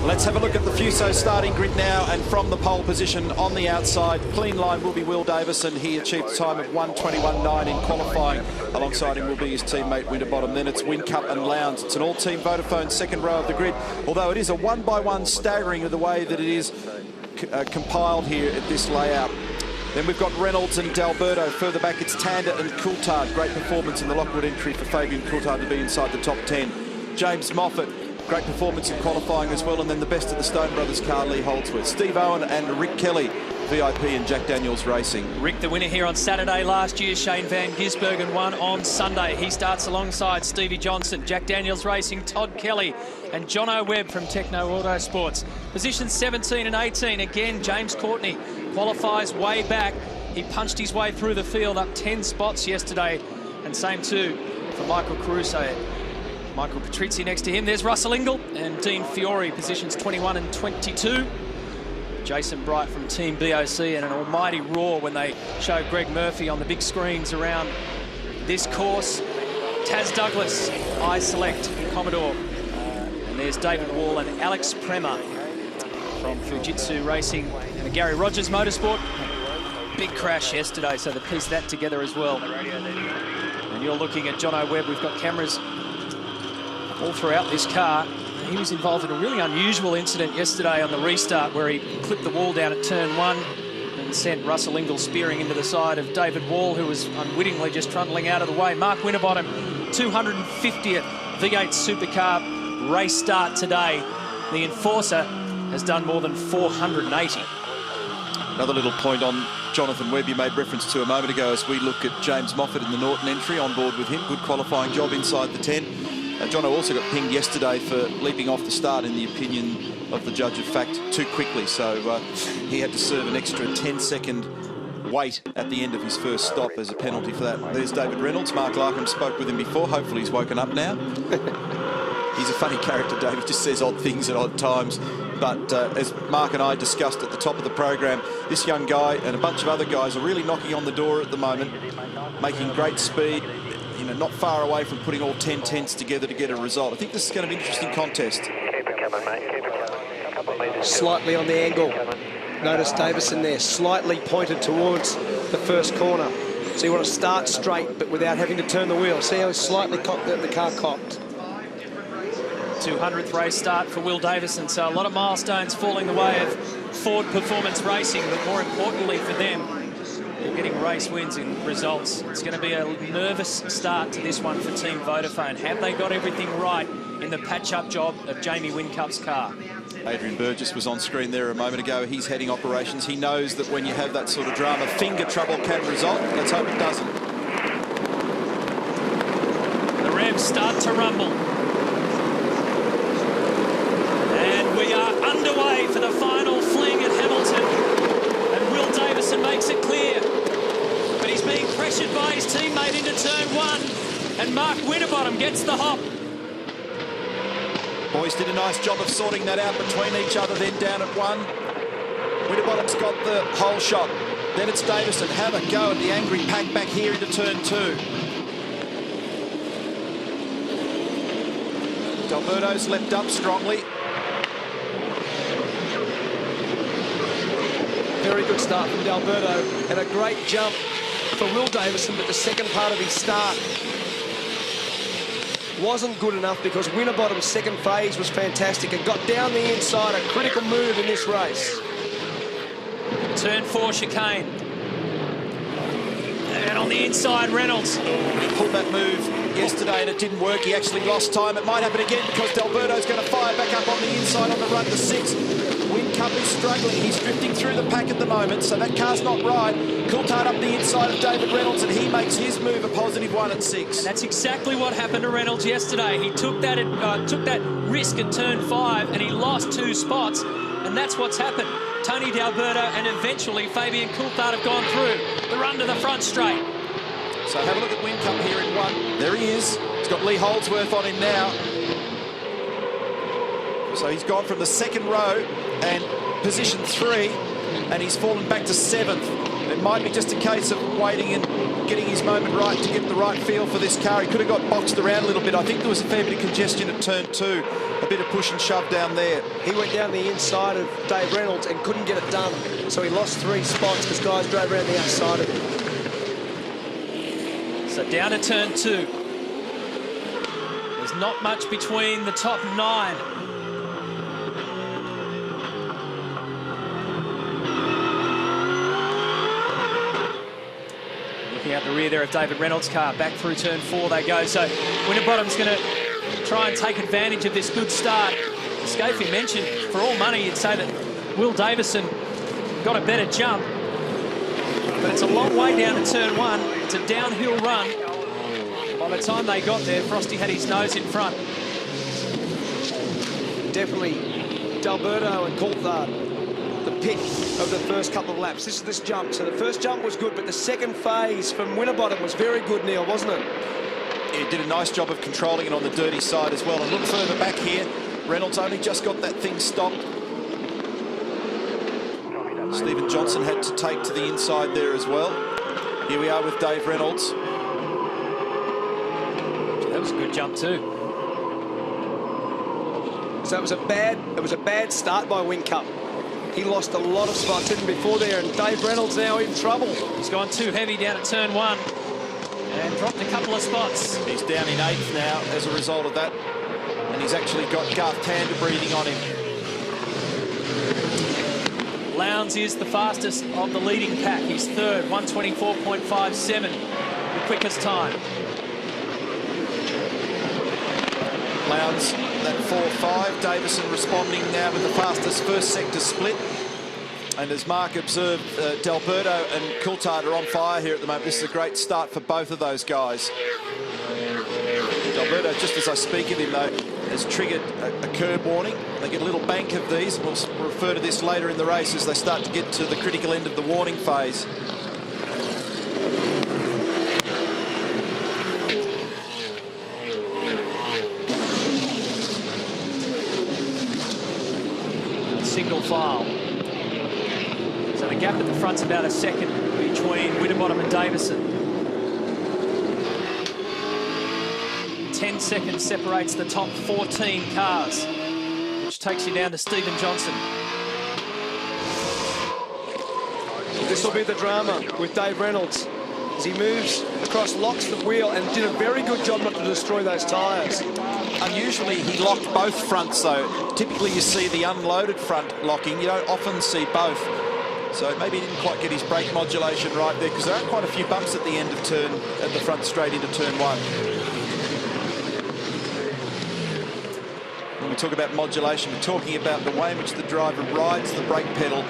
Let's have a look at the Fuso starting grid now, and from the pole position on the outside, clean line will be Will Davison. He achieved a time of 1:21.9 in qualifying. Alongside him will be his teammate Winterbottom. Then it's Whincup and Lowndes. It's an all-team Vodafone second row of the grid, although it is a one-by-one staggering of the way that it is compiled here at this layout. Then we've got Reynolds and D'Alberto. Further back, it's Tander and Coulthard. Great performance in the Lockwood entry for Fabian Coulthard to be inside the top 10. James Moffat, great performance in qualifying as well. And then the best of the Stone Brothers car, Lee Holdsworth. Steve Owen and Rick Kelly, VIP and Jack Daniels Racing. Rick, the winner here on Saturday last year. Shane Van Gisbergen won on Sunday. He starts alongside Stevie Johnson, Jack Daniels Racing, Todd Kelly and Jono Webb from Techno Autosports. Positions 17 and 18. Again, James Courtney qualifies way back. He punched his way through the field up 10 spots yesterday. And same too for Michael Caruso. Michael Patrizzi next to him. There's Russell Ingall and Dean Fiore, positions 21 and 22. Jason Bright from Team BOC, and an almighty roar when they show Greg Murphy on the big screens around this course. Taz Douglas, I Select, Commodore. And there's David Wall and Alex Premer from Fujitsu Racing and the Gary Rogers Motorsport. Big crash yesterday, so they pieced that together as well. And you're looking at Jono Webb. We've got cameras all throughout this car. He was involved in a really unusual incident yesterday on the restart where he clipped the wall down at turn 1 and sent Russell Ingall spearing into the side of David Wall, who was unwittingly just trundling out of the way. Mark Winterbottom, 250th V8 Supercar race start today. The Enforcer has done more than 480. Another little point on Jonathan Webb you made reference to a moment ago as we look at James Moffat in the Norton entry, on board with him. Good qualifying job inside the 10. Jono also got pinged yesterday for leaping off the start, in the opinion of the judge of fact, too quickly. So he had to serve an extra 10-second wait at the end of his first stop as a penalty for that. There's David Reynolds. Mark Larkham spoke with him before. Hopefully he's woken up now. He's a funny character, David. Just says odd things at odd times. But as Mark and I discussed at the top of the program, this young guy and a bunch of other guys are really knocking on the door at the moment, making great speed. You know, not far away from putting all 10 tenths together to get a result. I think this is going to be an interesting contest. Slightly on the angle. Notice Davison there, slightly pointed towards the first corner. So you want to start straight, but without having to turn the wheel. See how he's slightly cocked, the car cocked. 200th race start for Will Davison. So a lot of milestones falling the way of Ford Performance Racing, but more importantly for them, they're getting race wins and results. It's going to be a nervous start to this one for Team Vodafone. Have they got everything right in the patch-up job of Jamie Whincup's car? Adrian Burgess was on screen there a moment ago. He's heading operations. He knows that when you have that sort of drama, finger trouble can result. Let's hope it doesn't. The revs start to rumble. And we are underway for the final fling at Hamilton. And Will Davison makes it clear. But he's being pressured by his teammate into turn 1. And Mark Winterbottom gets the hop. Boys did a nice job of sorting that out between each other, then down at 1. Winterbottom's got the whole shot. Then it's Davison. Have a go at the angry pack back here into turn 2. D'Alberto's leapt up strongly. Very good start from D'Alberto and a great jump for Will Davison, but the second part of his start wasn't good enough because Winterbottom's second phase was fantastic and got down the inside, a critical move in this race. Turn 4 chicane. And on the inside, Reynolds. He pulled that move yesterday and it didn't work. He actually lost time. It might happen again because D'Alberto's going to fire back up on the inside on the run to 6. Whincup is struggling. He's drifting through the pack at the moment, so that car's not right. Coulthard up the inside of David Reynolds, and he makes his move a +1 at 6. And that's exactly what happened to Reynolds yesterday. He took that risk at turn 5, and he lost 2 spots, and that's what's happened. Tony D'Alberto and eventually Fabian Coulthard have gone through the run to the front straight. So have a look at Whincup here in 1. There he is. He's got Lee Holdsworth on him now. So he's gone from the second row and position 3, and he's fallen back to 7th. it might be just a case of waiting and getting his moment right to get the right feel for this car. He could have got boxed around a little bit. I think there was a fair bit of congestion at turn 2, a bit of push and shove down there. He went down the inside of Dave Reynolds and couldn't get it done, so he lost 3 spots because guys drove around the outside of him. So down to turn 2. There's not much between the top 9. Looking out the rear there of David Reynolds' car. Back through turn 4 they go. So Winterbottom's going to try and take advantage of this good start. Scafie mentioned, for all money, you'd say that Will Davison got a better jump. But it's a long way down to turn 1. It's a downhill run. By the time they got there, Frosty had his nose in front. Definitely D'Alberto and Coulthard, the pick of the first couple of laps. This jump. So the first jump was good, but the second phase from Winterbottom was very good, Neil, wasn't it? He did a nice job of controlling it on the dirty side as well. And look further back here, Reynolds only just got that thing stopped. Stephen Johnson had to take to the inside there as well. Here we are with Dave Reynolds. That was a good jump too. So it was a bad start by Whincup. He lost a lot of spots even before there, and Dave Reynolds now in trouble. He's gone too heavy down at turn 1 and dropped a couple of spots. He's down in 8th now as a result of that. And he's actually got Garth Tander breathing on him. Lowndes is the fastest of the leading pack. He's 3rd, 124.57, the quickest time. Lowndes, that 4.5. Davison responding now with the fastest first sector split. And as Mark observed, D'Alberto and Coulthard are on fire here at the moment. This is a great start for both of those guys. D'Alberto, just as I speak of him, though, has triggered a curb warning. They get a little bank of these. We'll refer to this later in the race as they start to get to the critical end of the warning phase. Single file. So the gap at the front's about a second between Winterbottom and Davison. 10 seconds separates the top 14 cars, which takes you down to Stephen Johnson. This will be the drama with Dave Reynolds as he moves across, locks the wheel and did a very good job not to destroy those tyres. Unusually, he locked both fronts, though. Typically, you see the unloaded front locking. You don't often see both. So maybe he didn't quite get his brake modulation right there, because there are quite a few bumps at the end of at the front straight into turn 1. When we talk about modulation, we're talking about the way in which the driver rides the brake pedal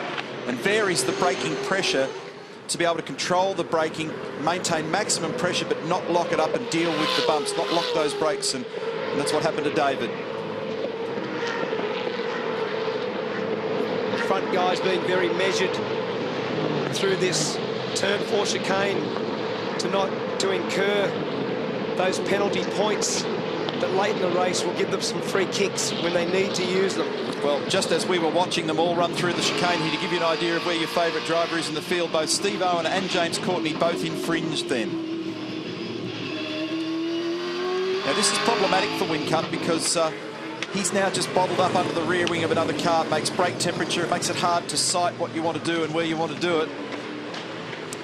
and varies the braking pressure to be able to control the braking, maintain maximum pressure, but not lock it up and deal with the bumps, not lock those brakes, and that's what happened to David. Front guys being very measured through this turn 4 chicane to incur those penalty points that late in the race will give them some free kicks when they need to use them. Well, just as we were watching them all run through the chicane here, to give you an idea of where your favourite driver is in the field, both Steve Owen and James Courtney both infringed then. Now, this is problematic for Whincup because he's now just bottled up under the rear wing of another car. It makes brake temperature, it makes it hard to sight what you want to do and where you want to do it.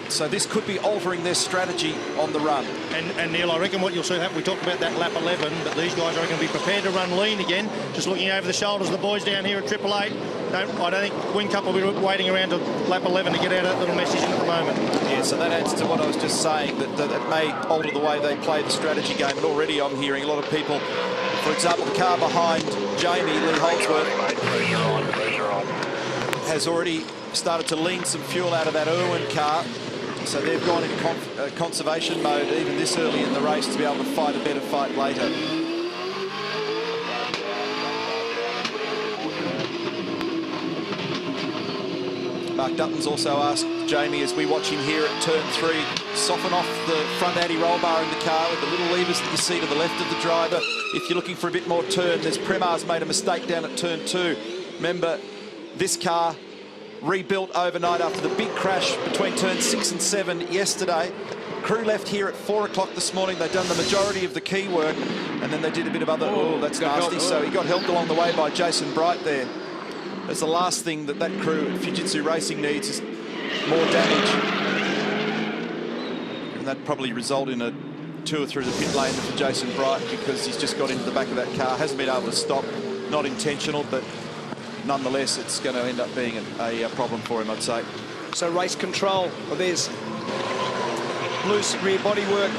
So this could be altering their strategy on the run. And Neil, I reckon what you'll see happen, we talked about that lap 11, but these guys are going to be prepared to run lean again, just looking over the shoulders of the boys down here at 888. I don't think Whincup will be waiting around to lap 11 to get out that little message in at the moment. Yeah, so that adds to what I was just saying, that it may alter the way they play the strategy game. And already I'm hearing a lot of people, for example, the car behind Jamie, Lee Holdsworth, has already started to lean some fuel out of that Irwin car. So they've gone in conservation mode even this early in the race to be able to fight a better fight later. Mark Dutton's also asked Jamie, as we watch him here at turn 3, soften off the front anti-roll bar in the car with the little levers that you see to the left of the driver. If you're looking for a bit more turn, there's Premar's made a mistake down at turn 2. Remember, this car rebuilt overnight after the big crash between turns 6 and 7 yesterday. Crew left here at 4 o'clock this morning. They've done the majority of the key work, and then they did a bit of other... Oh, that's nasty. So he got helped along the way by Jason Bright there. That's the last thing that crew at Fujitsu Racing needs is more damage. And that probably result in a tour through the pit lane for Jason Bright, because he's just got into the back of that car, hasn't been able to stop. Not intentional, but nonetheless, it's going to end up being a problem for him, I'd say. So race control. Well, there's loose rear bodywork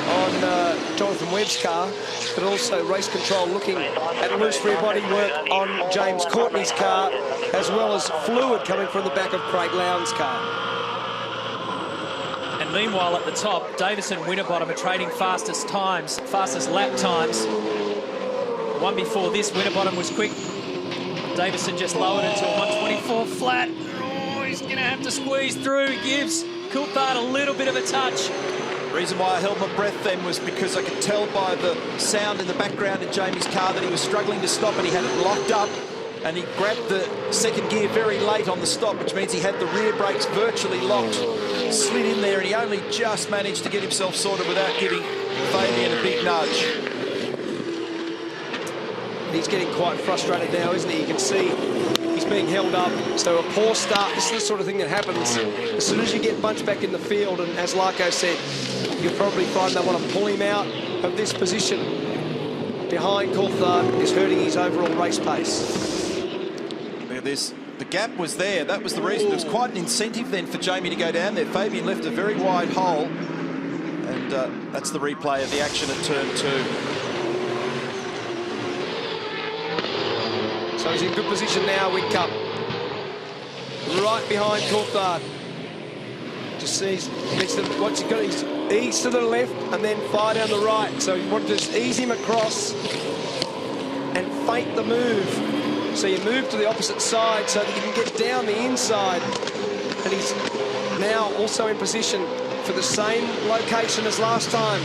on Jonathan Webb's car, but also race control looking at loose rear bodywork on James Courtney's car, as well as fluid coming from the back of Craig Lowndes' car. And meanwhile, at the top, Davison and Winterbottom are trading fastest lap times. The one before this, Winterbottom was quick. Davison just lowered it to a 124 flat. Oh, he's going to have to squeeze through. He gives Coulthard a little bit of a touch. The reason why I held my breath then was because I could tell by the sound in the background in Jamie's car that he was struggling to stop, and he had it locked up, and he grabbed the second gear very late on the stop, which means he had the rear brakes virtually locked, slid in there, and he only just managed to get himself sorted without giving Fabian a big nudge. He's getting quite frustrated now, isn't he? You can see he's being held up. So a poor start, this is the sort of thing that happens as soon as you get bunched back in the field. And as Larko said, you'll probably find they want to pull him out of this position behind Coulthard. Is hurting his overall race pace. Look at this. The gap was there. That was the reason. It was quite an incentive then for Jamie to go down there. Fabian left a very wide hole. And that's the replay of the action at turn 2. So he's in good position now, Whitcup. Right behind Coulthard. Just sees what's he got. He's ease to the left and then fire down the right. So you want to just ease him across and feint the move. So you move to the opposite side so that you can get down the inside. And he's now also in position for the same location as last time.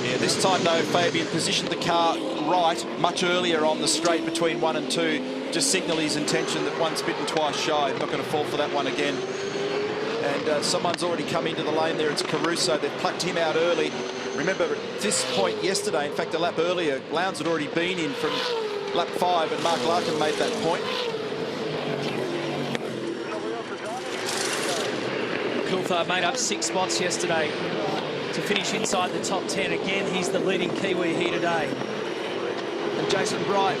Yeah, this time though, Fabian positioned the car right much earlier on the straight between 1 and 2, just signal his intention that once bitten, twice shy. Not going to fall for that one again. And someone's already come into the lane there. It's Caruso. They've plucked him out early. Remember, at this point yesterday, in fact, a lap earlier, Lowndes had already been in from lap 5, and Mark Larkin made that point. Coulthard made up 6 spots yesterday to finish inside the top 10. Again, he's the leading Kiwi here today. And Jason Bright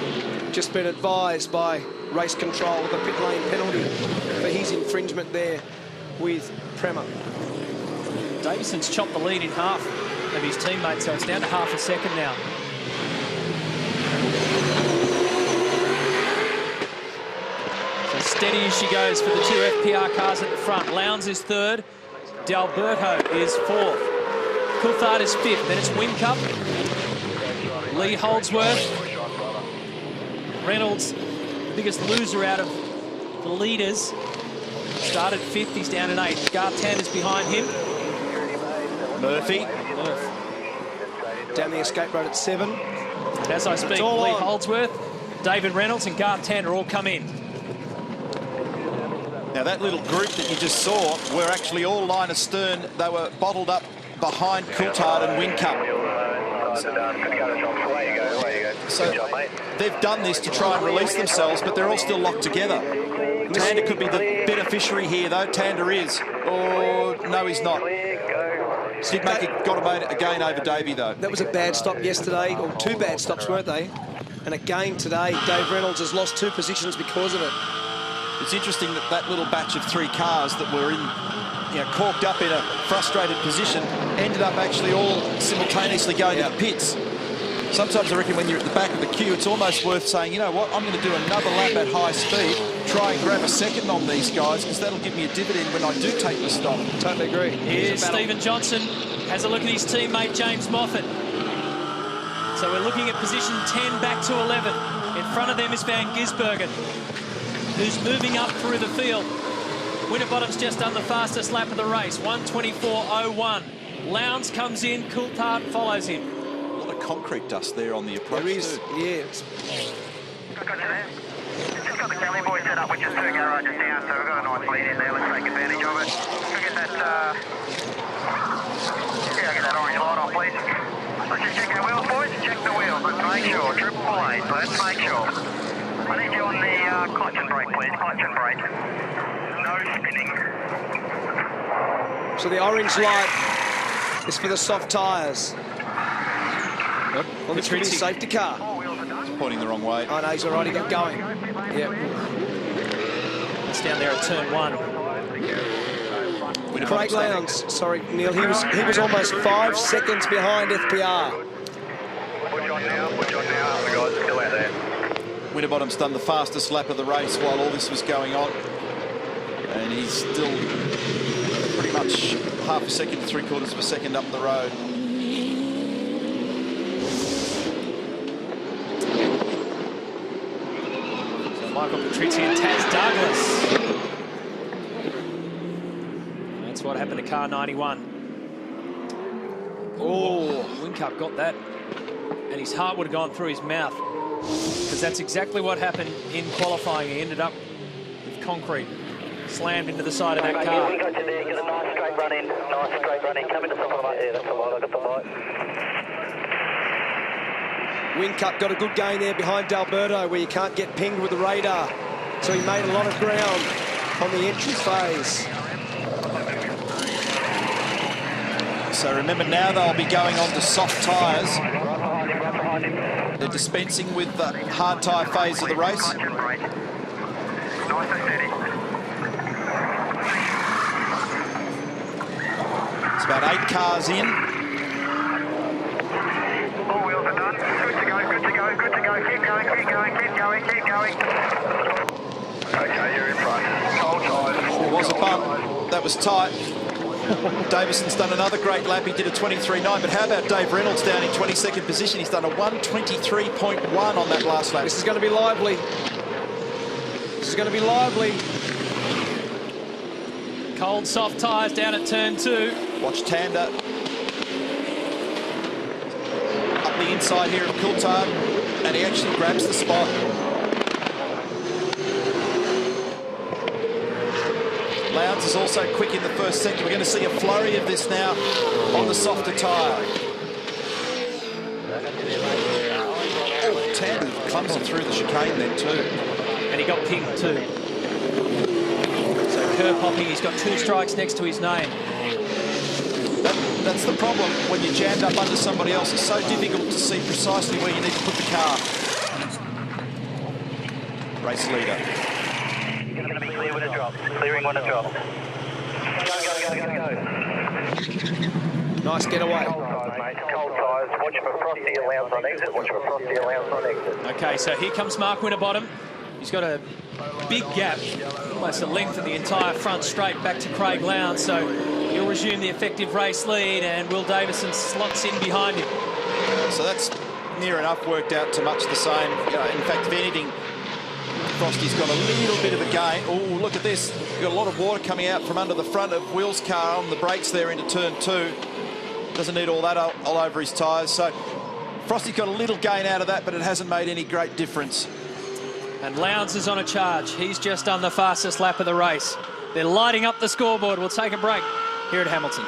just been advised by race control of the pit lane penalty for his infringement there with Prema. Davison's chopped the lead in half of his teammates, so it's down to half a second now. So steady as she goes for the 2 FPR cars at the front. Lowndes is 3rd. D'Alberto is 4th. Coulthard is 5th. Then it's Whitcup, Lee Holdsworth, Reynolds, the biggest loser out of the leaders. Started 5th, he's down in 8th. Gartan is behind him. Murphy. Down the escape road at 7. And as I speak, Lee on. Holdsworth, David Reynolds and Gartan are all come in. Now that little group that you just saw were actually all line astern. They were bottled up behind Coulthard and Whitcup. So they've done this to try and release themselves, but they're all still locked together. Tander could be the beneficiary here, though. Tander is. Oh, no, he's not. Did make it, got a gain over Davey, though. That was a bad stop yesterday, or 2 bad stops, weren't they? And again today, Dave Reynolds has lost 2 positions because of it. It's interesting that that little batch of 3 cars that were in, corked up in a frustrated position, ended up actually all simultaneously going to the pits. Sometimes I reckon when you're at the back of the queue, it's almost worth saying, you know what, I'm going to do another lap at high speed, try and grab a second on these guys, because that'll give me a dividend when I do take the stop. Totally agree. Here's Stephen Johnson, has a look at his teammate James Moffat. So we're looking at position 10 back to 11. In front of them is Van Gisbergen, who's moving up through the field. Winterbottom's just done the fastest lap of the race, 1:24.01. Lowndes comes in, Coulthard follows him. Concrete dust there on the approach. There is, too. yeah. got the Kelly boys set up with just 2 garages down, so we've got a nice lead in there. Let's take advantage of it. Can we get that, yeah, get that orange light on, please. Let's just check our wheels, boys. Check the wheels. Let's make sure. 888. Let's make sure. I need you on the clutch and brake, please. Clutch and brake. No spinning. So the orange light is for the soft tyres. Yep. Well, this could be a safety car. He's pointing the wrong way. Oh, no, he's already got going. Yeah. It's down there at turn 1. Craig Lowndes, sorry, Neil, he was almost 5 seconds behind FPR. Push on now, the guys are still out there. Winterbottom's done the fastest lap of the race while all this was going on. And he's still pretty much half a second to 3/4 of a second up the road. So Michael Patrizzi and Taz Douglas. That's what happened to car 91. Oh, Whincup got that. And his heart would have gone through his mouth. Because that's exactly what happened in qualifying. He ended up with concrete slammed into the side of that car. You got you there, you got a nice straight run in. Nice straight run in. Come into the top of the light. Yeah, that's the light. I got the light. Whincup got a good gain there behind D'Alberto where you can't get pinged with the radar. So he made a lot of ground on the entry phase. So remember, now they'll be going on to soft tyres. They're dispensing with the hard tyre phase of the race. Nice and steady. It's about 8 cars in. All wheels are done. Good to go, good to go, good to go. Keep going, keep going, keep going, keep going. Okay, you're in front. Cold tyres. There was a bump. That was tight. Davison's done another great lap. He did a 23.9. But how about Dave Reynolds down in 22nd position? He's done a 1:23.1 on that last lap. This is going to be lively. This is going to be lively. Cold soft tyres down at turn 2. Watch Tander up the inside here of Coulthard, and he actually grabs the spot. Lowndes is also quick in the first sector. We're going to see a flurry of this now on the softer tyre. Oh, Tander clumsy through the chicane then too. And he got pinged too. So curb hopping, he's got 2 strikes next to his name. That's the problem when you're jammed up under somebody else. It's so difficult to see precisely where you need to put the car. Race leader. You're going to be clear when it drops. Clearing when it drops. Go, go, go, go, go. Nice getaway. Cold tyres, mate. Cold tyres. Watch for Frosty and Lowndes on exit. Watch for Frosty and Lowndes on exit. Okay, so here comes Mark Winterbottom. He's got a big gap, almost a length of the entire front straight back to Craig Lowndes. So he'll resume the effective race lead, and Will Davison slots in behind him. So that's near enough worked out to much the same. In fact, if anything, Frosty's got a little bit of a gain. Oh, look at this. You've got a lot of water coming out from under the front of Will's car on the brakes there into turn 2. Doesn't need all that all over his tyres. So Frosty's got a little gain out of that, but it hasn't made any great difference. And Lowndes is on a charge. He's just done the fastest lap of the race. They're lighting up the scoreboard. We'll take a break here at Hamilton.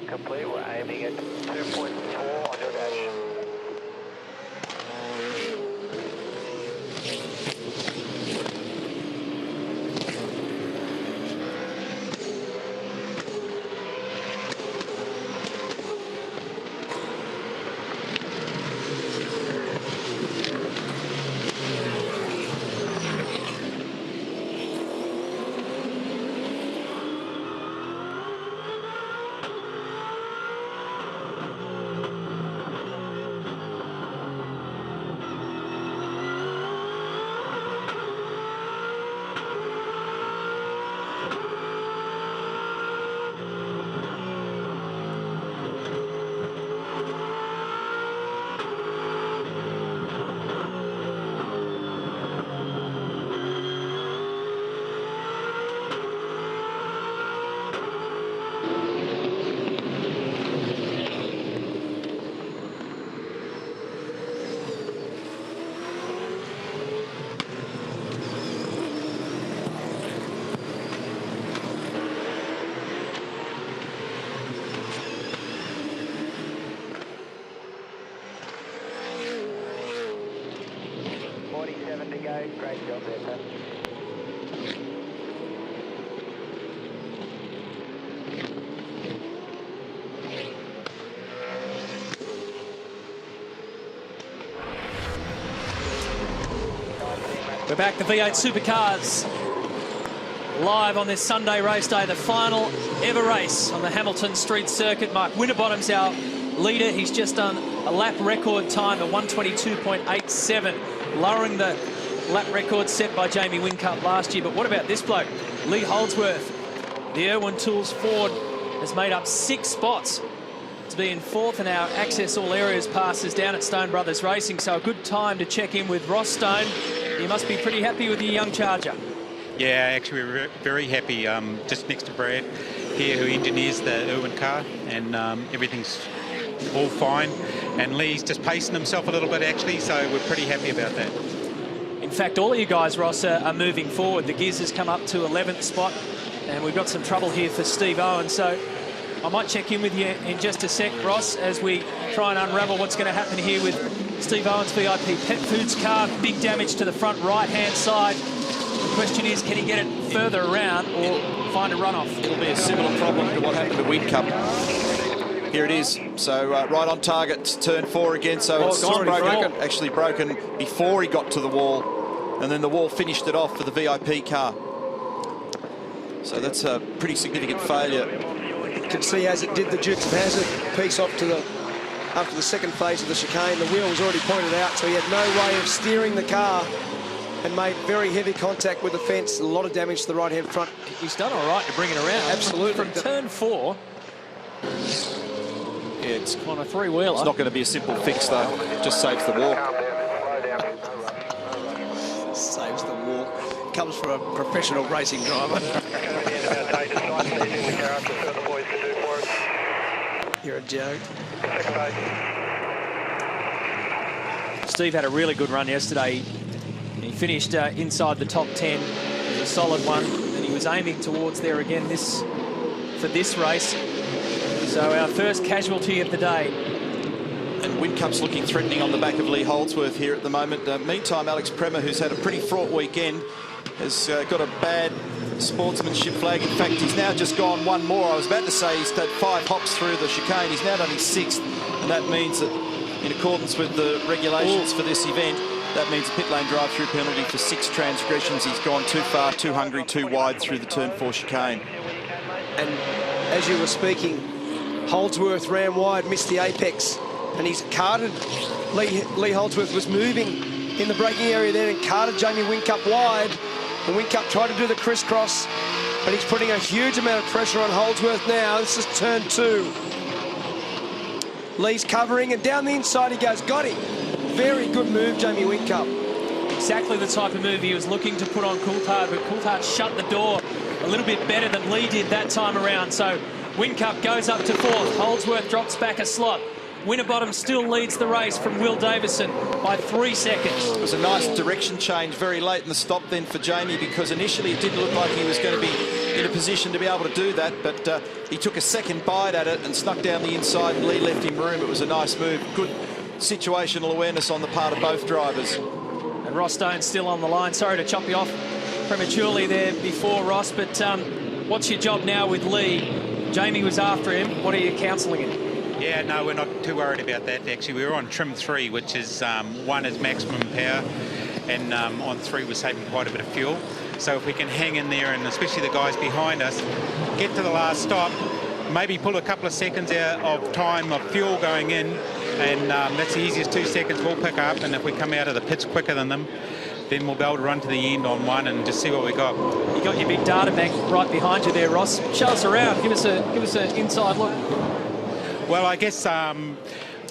Complete. We're aiming at 2.4 on your dash. Great job there, Pat. We're back to V8 Supercars, live on this Sunday race day, the final ever race on the Hamilton Street Circuit. Mark Winterbottom's our leader. He's just done a lap record time of 122.87, lowering the lap record set by Jamie Whincup last year. But what about this bloke? Lee Holdsworth, the Irwin Tools Ford, has made up 6 spots to be in 4th in our Access All Areas passes down at Stone Brothers Racing. So a good time to check in with Ross Stone. You must be pretty happy with your young charger. Yeah, actually we're very happy. Just next to Brad here, who engineers the Irwin car, and everything's all fine. And Lee's just pacing himself a little bit actually, so we're pretty happy about that. In fact, all of you guys, Ross, are moving forward. The Giz has come up to 11th spot, and we've got some trouble here for Steve Owen. So I might check in with you in just a sec, Ross, as we try and unravel what's going to happen here with Steve Owen's VIP Pet Foods car. Big damage to the front right-hand side. The question is, can he get it further around or find a runoff? It'll be a similar problem to what happened to Whincup. Here it is. So right on target, turn 4 again. So it's broken, actually broken before he got to the wall. And then the wall finished it off for the VIP car. So that's a pretty significant failure. You can see as it did the Dukes of Hazzard piece off to the after the second phase of the chicane. The wheel was already pointed out, so he had no way of steering the car and made very heavy contact with the fence. A lot of damage to the right-hand front. He's done all right to bring it around. Absolutely. From turn 4. Yeah, it's on a 3-wheeler. It's not going to be a simple fix, though. It just saves the walk. Saves the walk. Comes from a professional racing driver. You're a joke. Steve had a really good run yesterday. He finished inside the top 10. It was a solid one, and he was aiming towards there again for this race. So our first casualty of the day. And Whincup's looking threatening on the back of Lee Holdsworth here at the moment. Meantime, Alex Premer, who's had a pretty fraught weekend, has got a bad sportsmanship flag. In fact, he's now just gone one more. I was about to say he's had 5 hops through the chicane. He's now done his 6th, and that means that in accordance with the regulations for this event, that means a pit lane drive-through penalty for 6 transgressions. He's gone too far, too hungry, too wide through the turn 4 chicane. And as you were speaking, Holdsworth ran wide, missed the apex, and he's carted. Lee Holdsworth was moving in the braking area there and carted Jamie Whincup wide. And Whincup tried to do the crisscross, but he's putting a huge amount of pressure on Holdsworth now. This is turn 2. Lee's covering, and down the inside he goes. Got him. Very good move, Jamie Whincup. Exactly the type of move he was looking to put on Coulthard, but Coulthard shut the door a little bit better than Lee did that time around. So Whincup goes up to 4th. Holdsworth drops back a slot. Winterbottom still leads the race from Will Davison by 3 seconds. It was a nice direction change very late in the stop then for Jamie, because initially it didn't look like he was going to be in a position to be able to do that, but he took a second bite at it and snuck down the inside, and Lee left him room. It was a nice move. Good situational awareness on the part of both drivers. And Ross Stone's still on the line. Sorry to chop you off prematurely there before, Ross, but what's your job now with Lee? Jamie was after him. What are you counselling him? Yeah, no, we're not too worried about that. Actually, we were on trim 3, which is 1 is maximum power, and on 3 we're saving quite a bit of fuel. So if we can hang in there, and especially the guys behind us, get to the last stop, maybe pull a couple of seconds out of time of fuel going in, and that's the easiest 2 seconds we'll pick up. And if we come out of the pits quicker than them, then we'll be able to run to the end on 1 and just see what we got. You got your big data bank right behind you there, Ross. Show us around. Give us an inside look. Well, I guess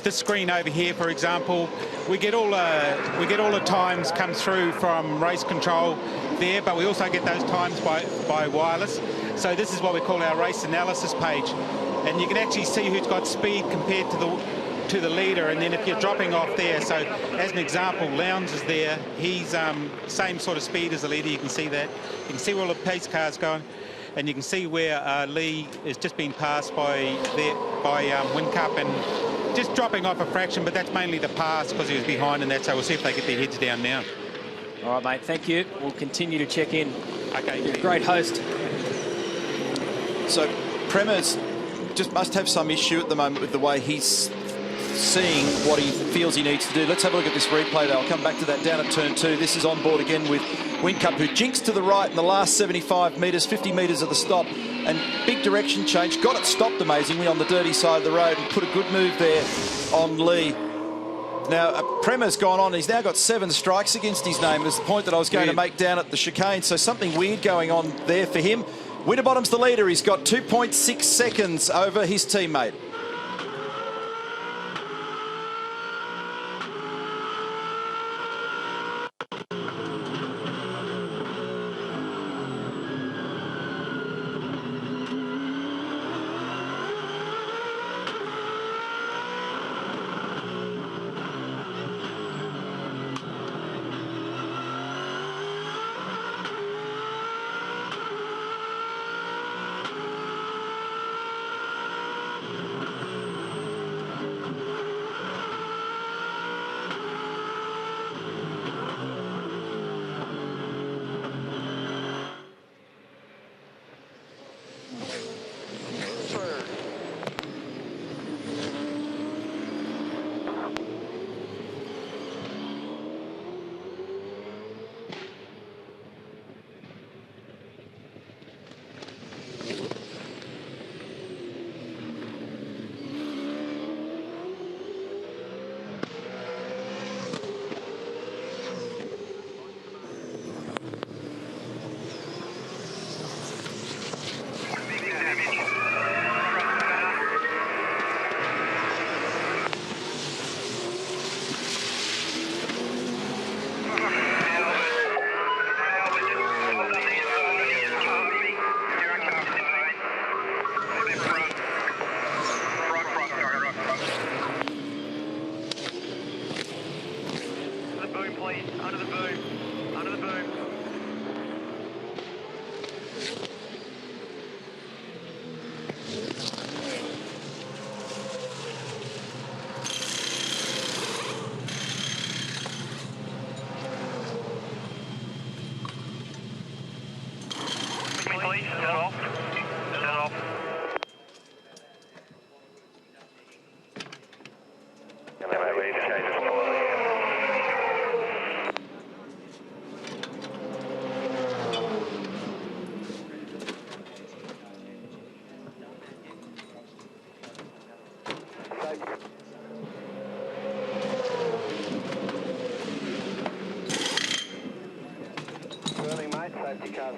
this screen over here, for example, we get all the times come through from race control there, but we also get those times by wireless. So this is what we call our race analysis page, and you can actually see who's got speed compared to the leader. And then if you're dropping off there, so as an example, Lowndes is there. He's same sort of speed as the leader. You can see that. You can see where all the pace cars going. And you can see where Lee is just being passed by Whincup, and just dropping off a fraction, but that's mainly the pass because he was behind, and that's how we'll see if they get their heads down now. All right, mate, thank you. We'll continue to check in. Okay. You're a great host. So Premers just must have some issue at the moment with the way he's seeing what he feels he needs to do. Let's have a look at this replay, though. I'll come back to that down at turn 2. This is on board again with Whincup, who jinxed to the right in the last 75 metres, 50 metres of the stop, and big direction change. Got it stopped amazingly on the dirty side of the road and put a good move there on Lee. Now, Premer's gone on. He's now got 7 strikes against his name. That's the point that I was going to make down at the chicane. So something weird going on there for him. Winterbottom's the leader. He's got 2.6 seconds over his teammate.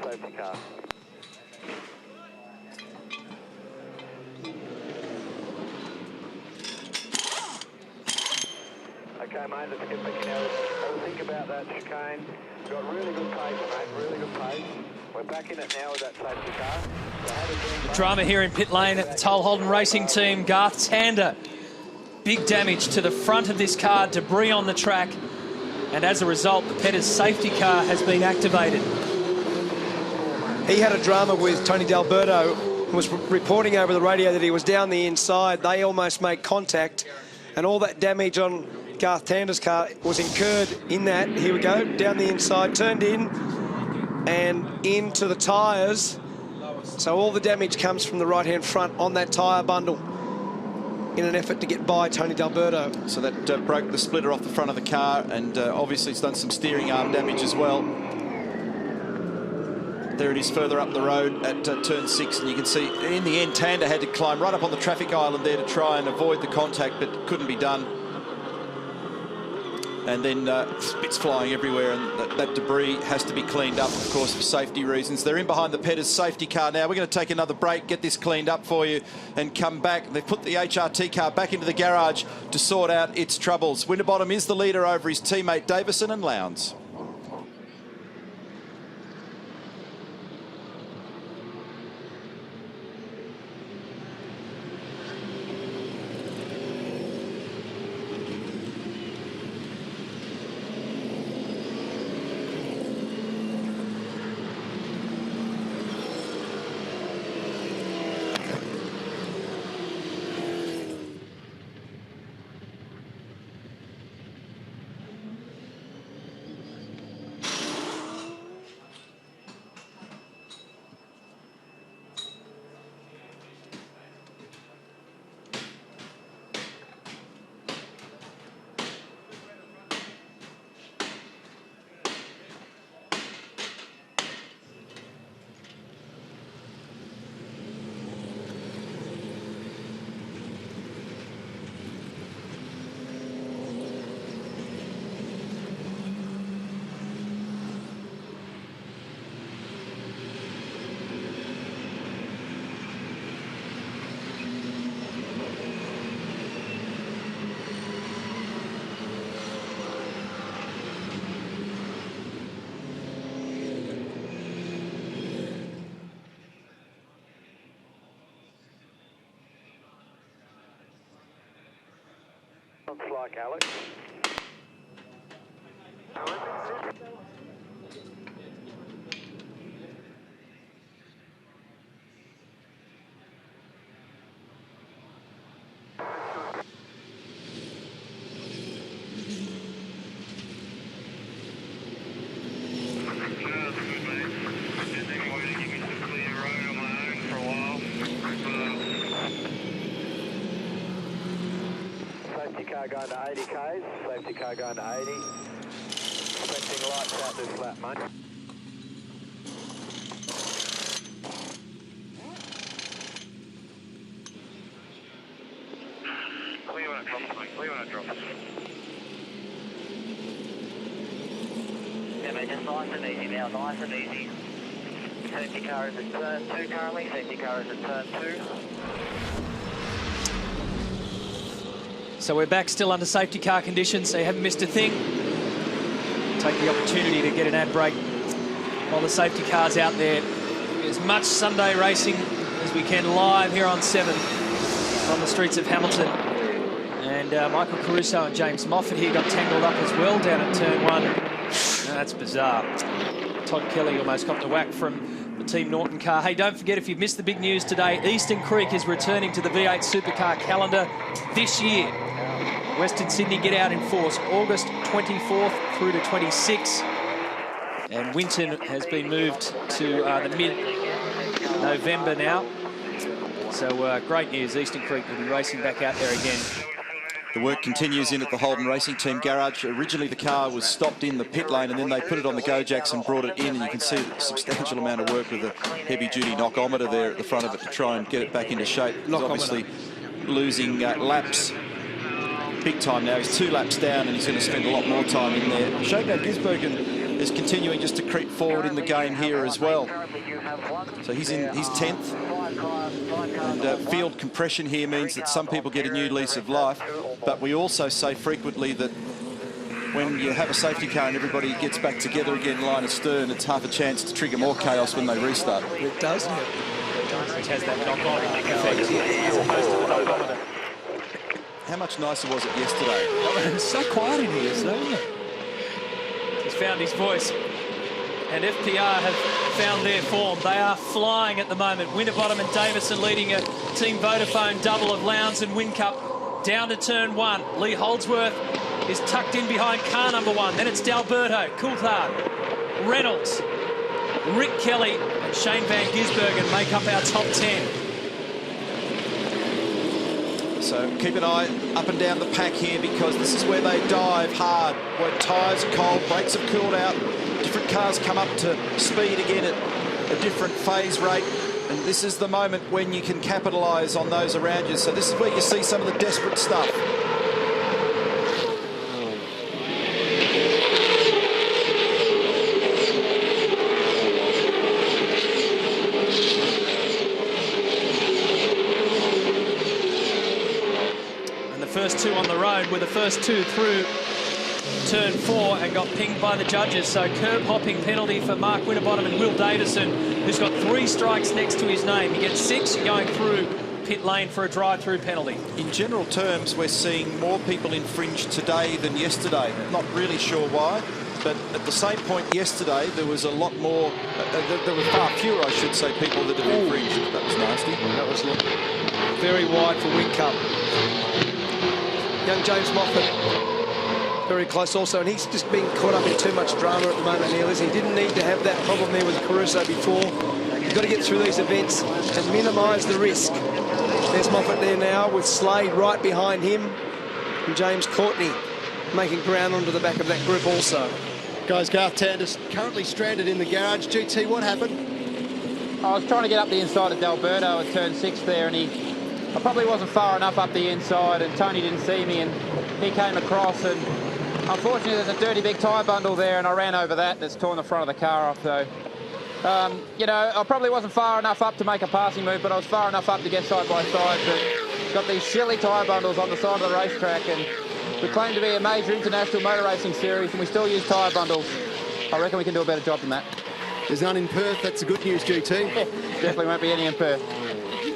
Safety car. Okay, mate, let's get back in now. Have a think about that chicane. We've got really good pace, mate, really good pace. We're back in it now with that safety car. Drama here in pit lane at the Toll Holden Racing Team. Garth Tander. Big damage to the front of this car, debris on the track. And as a result, the Petters safety car has been activated. He had a drama with Tony D'Alberto, who was reporting over the radio that he was down the inside. They almost made contact, and all that damage on Garth Tander's car was incurred in that. Here we go, down the inside, turned in and into the tyres. So all the damage comes from the right-hand front on that tyre bundle in an effort to get by Tony D'Alberto. So that broke the splitter off the front of the car, and obviously it's done some steering arm damage as well. There it is further up the road at turn 6, and you can see in the end Tander had to climb right up on the traffic island there to try and avoid the contact, but couldn't be done. And then bits flying everywhere, and that debris has to be cleaned up, of course, for safety reasons. They're in behind the Petters safety car now. We're going to take another break, get this cleaned up for you, and come back. They've put the HRT car back into the garage to sort out its troubles. Winterbottom is the leader over his teammate Davison and Lowndes. Looks like Alex. Safety car going to 80 k's, safety car going to 80. Expecting lights out this lap, mate. Clear when it drops, mate. Clear when it drops. Yeah, mate, just nice and easy now, nice and easy. Safety car is at turn 2 currently, safety car is at turn 2. So we're back still under safety car conditions, so you haven't missed a thing. Take the opportunity to get an ad break while the safety car's out there. As much Sunday racing as we can live here on 7 on the streets of Hamilton. And Michael Caruso and James Moffat here got tangled up as well down at turn 1. That's bizarre. Todd Kelly almost got the whack from the Team Norton car. Hey, don't forget, if you've missed the big news today, Eastern Creek is returning to the V8 Supercar calendar this year. Western Sydney get out in force August 24th through to 26th. And Winton has been moved to the mid-November now. So great news, Eastern Creek will be racing back out there again. The work continues in at the Holden Racing Team garage. Originally the car was stopped in the pit lane and then they put it on the go jacks and brought it in, and you can see a substantial amount of work with a heavy duty knockometer there at the front of it to try and get it back into shape. He's obviously losing laps big time now. He's 2 laps down and he's going to spend a lot more time in there. Shane Van Gisbergen is continuing just to creep forward in the game here as well. So he's in his 10th. And field compression here means that some people get a new lease of life, but we also say frequently that when you have a safety car and everybody gets back together again line of stern, it's half a chance to trigger more chaos when they restart. It does, yeah. It has that knock-on effect as opposed to the knockometer. How much nicer was it yesterday? It's so quiet in here, isn't it? He's found his voice. And FPR have found their form. They are flying at the moment. Winterbottom and Davison leading a Team Vodafone double of Lowndes and Whincup down to turn 1. Lee Holdsworth is tucked in behind car number 1. Then it's D'Alberto, Coulthard, Reynolds, Rick Kelly and Shane Van Gisbergen make up our top 10. So keep an eye up and down the pack here, because this is where they dive hard. When tyres are cold, brakes have cooled out, different cars come up to speed again at a different phase rate. And this is the moment when you can capitalise on those around you. So this is where you see some of the desperate stuff. First 2 on the road were the first 2 through turn 4 and got pinged by the judges. So curb hopping penalty for Mark Winterbottom and Will Davison, who's got 3 strikes next to his name. He gets 6 going through pit lane for a drive-through penalty. In general terms, we're seeing more people infringe today than yesterday. Not really sure why, but at the same point yesterday, there was a lot more, there were far fewer, I should say, people that have infringed. That was nasty. That was very wide for Whincup. Young James Moffat very close also, and he's just been caught up in too much drama at the moment, Neil, isn't he? Didn't need to have that problem there with Caruso before. You've got to get through these events and minimise the risk. There's Moffat there now with Slade right behind him, and James Courtney making ground onto the back of that group also. Guys, Garth Tandis currently stranded in the garage. GT, what happened? I was trying to get up the inside of D'Alberto at turn 6 there, and I probably wasn't far enough up the inside, and Tony didn't see me, and he came across, and unfortunately there's a dirty big tyre bundle there, and I ran over that, and it's torn the front of the car off. So, you know, I probably wasn't far enough up to make a passing move, but I was far enough up to get side by side. But got these silly tyre bundles on the side of the racetrack, and we claim to be a major international motor racing series, and we still use tyre bundles. I reckon we can do a better job than that. There's none in Perth. That's the good news, GT. Definitely won't be any in Perth.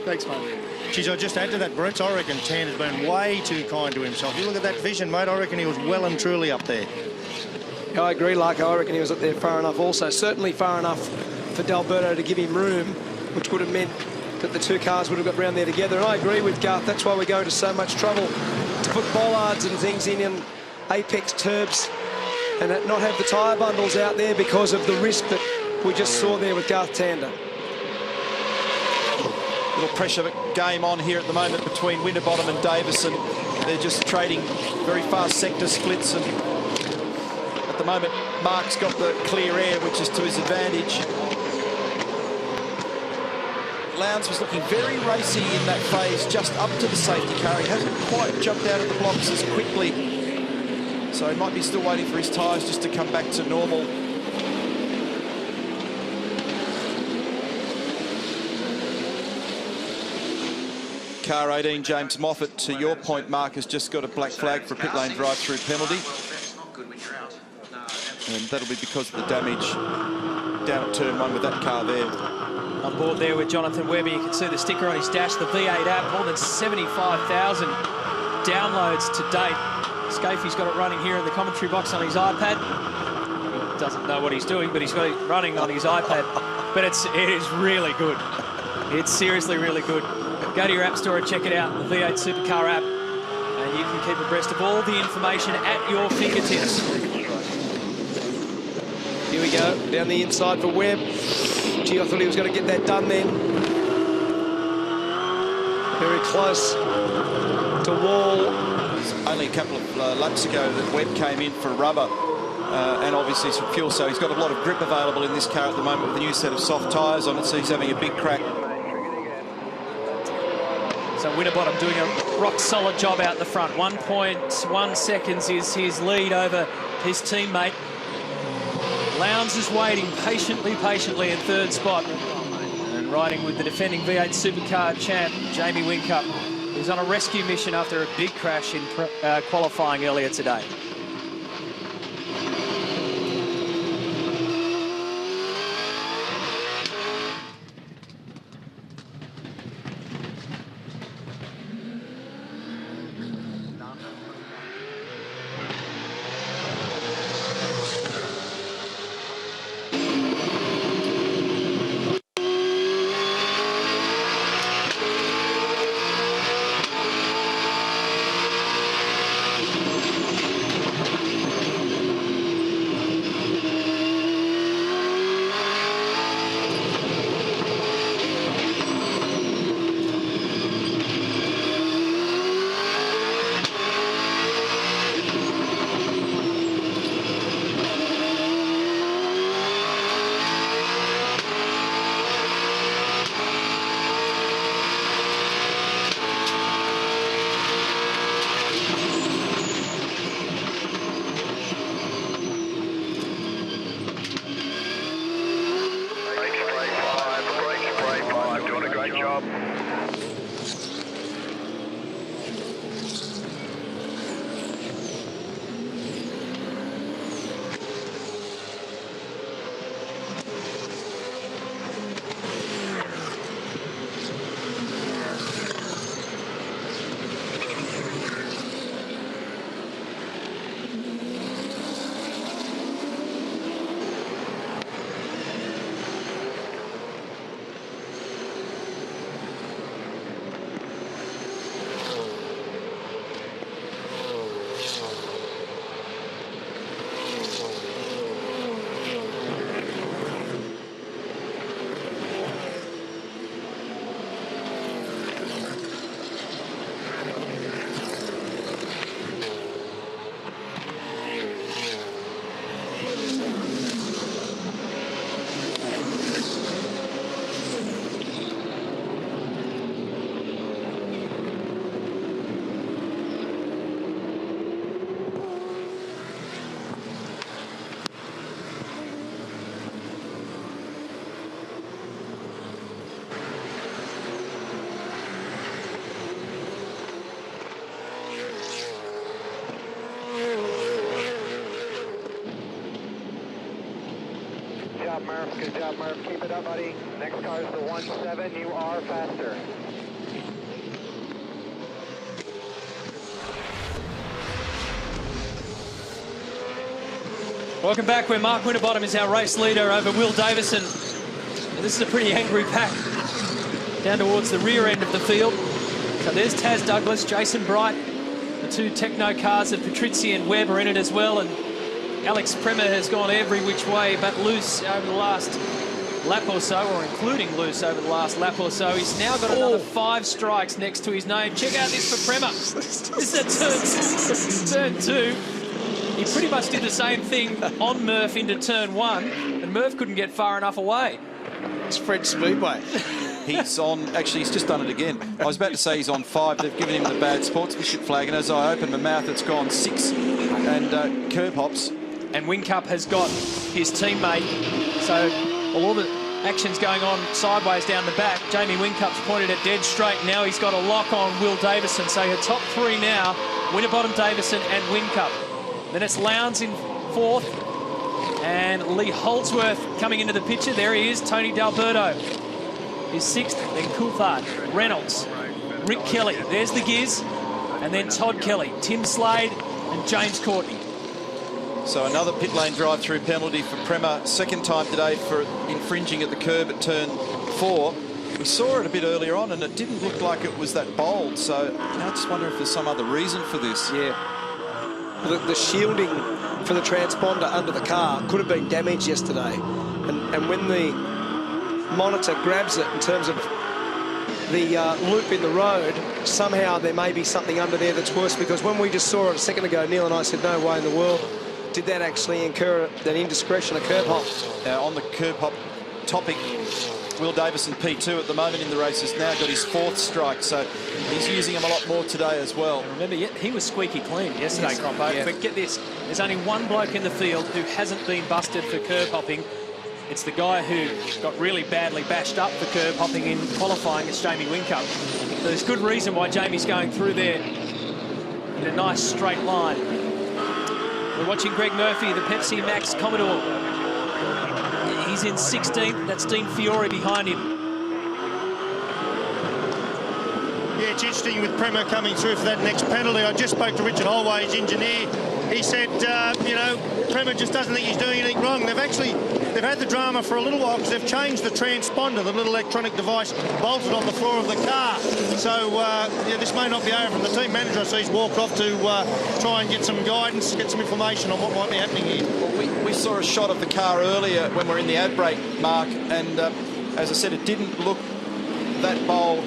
Thanks, mate. Geez, I just add to that, Brett. I reckon Tan has been way too kind to himself. You look at that vision, mate. I reckon he was well and truly up there. Yeah, I agree, Larko. I reckon he was up there far enough also. Certainly far enough for D'Alberto to give him room, which would have meant that the two cars would have got round there together. And I agree with Garth. That's why we're going to so much trouble to put bollards and things in apex turbs and not have the tyre bundles out there because of the risk that we just saw there with Garth Tander. Little pressure game on here at the moment between Winterbottom and Davison. They're just trading very fast sector splits, and at the moment Mark's got the clear air, which is to his advantage. Lowndes was looking very racy in that phase just up to the safety car. He hasn't quite jumped out of the blocks as quickly, so he might be still waiting for his tyres just to come back to normal. Car 18, James Moffat, to your point, Mark, has just got a black flag for a pit lane drive-through penalty. And that'll be because of the damage down at turn 1 with that car there. On board there with Jonathan Webber, you can see the sticker on his dash, the V8 app, more than 75,000 downloads to date. Scafey's got it running here in the commentary box on his iPad. He doesn't know what he's doing, but he's got it running on his iPad. But it is really good. It's seriously really good. Go to your app store and check it out, the V8 Supercar app, and you can keep abreast of all the information at your fingertips. Here we go, down the inside for Webb. Gee, I thought he was going to get that done then. Very close to wall. Only a couple of laps ago that Webb came in for rubber and obviously some fuel, so he's got a lot of grip available in this car at the moment with a new set of soft tyres on it, so he's having a big crack. So Winterbottom doing a rock-solid job out the front. 1.1 seconds is his lead over his teammate. Lowndes is waiting patiently in third spot. And riding with the defending V8 Supercar champ, Jamie Whincup, who's on a rescue mission after a big crash in qualifying earlier today. Good job, Murph. Keep it up, buddy. Next car is the 1.7. You are faster. Welcome back, where Mark Winterbottom is our race leader over Will Davison. And this is a pretty angry pack down towards the rear end of the field. So there's Taz Douglas, Jason Bright, the two Techno cars of Patrizzi and Webb are in it as well. And Alex Premer has gone every which way but loose over the last lap or so, or including loose over the last lap or so. He's now got another 5 strikes next to his name. Check out this for Premer. This is a turn 2. He pretty much did the same thing on Murph into turn 1, and Murph couldn't get far enough away. It's Fred Speedway. He's on, actually, he's just done it again. I was about to say he's on 5. They've given him the bad sportsmanship flag, and as I open my mouth, it's gone 6 and curb hops. And Whincup has got his teammate, so all the action's going on sideways down the back. Jamie Whincup's pointed it dead straight. Now he's got a lock on Will Davison. So your top 3 now, Winterbottom, Davison and Whincup. Then it's Lowndes in 4th. And Lee Holdsworth coming into the picture. There he is, Tony D'Alberto is 6th. Then Coulthard, Reynolds, Rick Kelly. There's the Giz. And then Todd Kelly, Tim Slade and James Courtney. So another pit lane drive-through penalty for Premer. Second time today for infringing at the curb at turn 4. We saw it a bit earlier on and it didn't look like it was that bold. So I just wonder if there's some other reason for this. Yeah. The shielding for the transponder under the car could have been damaged yesterday. And when the monitor grabs it in terms of the loop in the road, somehow there may be something under there that's worse, because when we just saw it a second ago, Neil and I said, no way in the world did that actually incur an indiscretion, a curb hop. Now, on the curb hop topic, Will Davison P2 at the moment in the race has now got his 4th strike, so he's using them a lot more today as well. Remember, he was squeaky clean yesterday, Croppo. Yeah. But get this, there's only one bloke in the field who hasn't been busted for curb hopping. It's the guy who got really badly bashed up for curb hopping in qualifying. It's Jamie Whincup. So there's good reason why Jamie's going through there in a nice straight line. We're watching Greg Murphy, the Pepsi Max Commodore. He's in 16th. That's Dean Fiore behind him. Yeah, it's interesting with Premer coming through for that next penalty. I just spoke to Richard Holway, his engineer. He said, you know, Premer just doesn't think he's doing anything wrong. They've had the drama for a little while because they've changed the transponder, the little electronic device bolted on the floor of the car. So, yeah, this may not be over. And the team manager, I see, he's walked off to try and get some guidance, get some information on what might be happening here. Well, we saw a shot of the car earlier when we were in the ad break, Mark, and as I said, it didn't look that bold.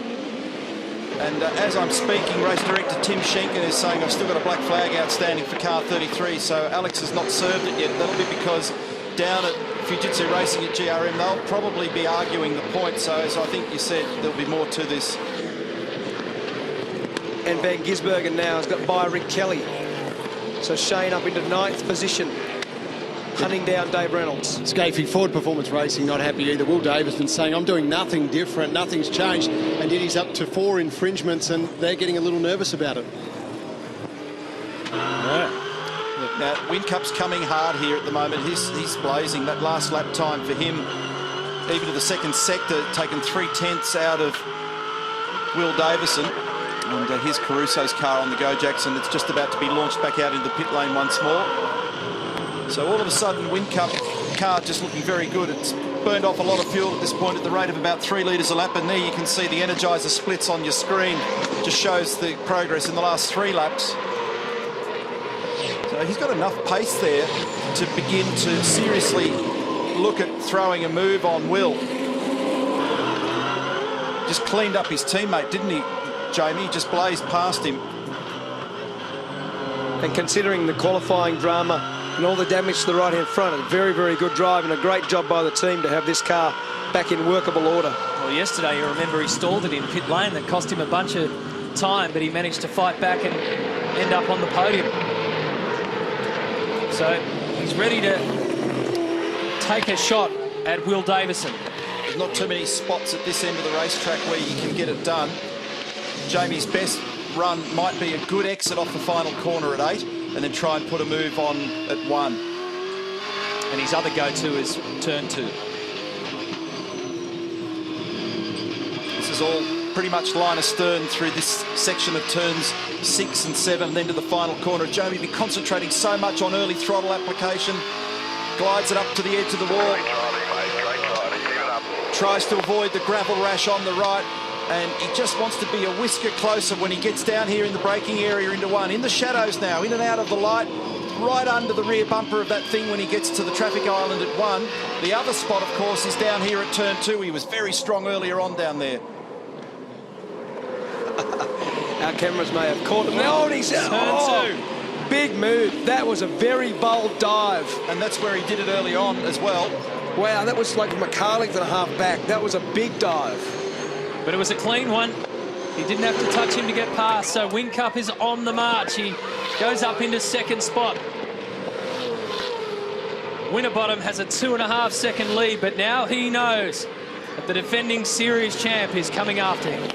And as I'm speaking, race director Tim Schenken is saying I've still got a black flag outstanding for car 33, so Alex has not served it yet. That'll be because down at Fujitsu Racing at GRM, they'll probably be arguing the point. So as I think you said, there'll be more to this. And Van Gisbergen now has got by Rick Kelly. So Shane up into 9th position, hunting down Dave Reynolds. Scafie, Ford Performance Racing not happy either. Will Davison saying, I'm doing nothing different, nothing's changed. And yet he's up to 4 infringements and they're getting a little nervous about it. Yeah. Now, Whincup's coming hard here at the moment. He's blazing. That last lap time for him, even to the second sector, taken 3/10 out of Will Davison. And here's Caruso's car on the go, Jackson. It's just about to be launched back out into the pit lane once more. So all of a sudden, Whincup car just looking very good. It's burned off a lot of fuel at this point at the rate of about 3 litres a lap. And there you can see the Energizer splits on your screen. Just shows the progress in the last 3 laps. So he's got enough pace there to begin to seriously look at throwing a move on Will. Just cleaned up his teammate, didn't he, Jamie? He just blazed past him. And considering the qualifying drama and all the damage to the right-hand front, a very, very good drive and a great job by the team to have this car back in workable order. Well, yesterday, you remember, he stalled it in pit lane. That cost him a bunch of time, but he managed to fight back and end up on the podium. So he's ready to take a shot at Will Davison. There's not too many spots at this end of the racetrack where you can get it done. Jamie's best run might be a good exit off the final corner at 8 and then try and put a move on at 1. And his other go-to is turn 2. This is all pretty much line astern through this section of turns 6 and 7, and then to the final corner. Jamie be concentrating so much on early throttle application glides it up to the edge of the wall. Tries to avoid the gravel rash on the right, and he just wants to be a whisker closer when he gets down here in the braking area into one. In the shadows now, in and out of the light, right under the rear bumper of that thing when he gets to the traffic island at one. The other spot, of course, is down here at turn 2. He was very strong earlier on down there. Our cameras may have caught him. Oh, he's Turn 2. Big move. That was a very bold dive. And that's where he did it early on as well. Wow, that was like from a car length and a half back. That was a big dive. But it was a clean one. He didn't have to touch him to get past, so Whincup is on the march. He goes up into second spot. Winterbottom has a 2.5 second lead, but now he knows that the defending series champ is coming after him.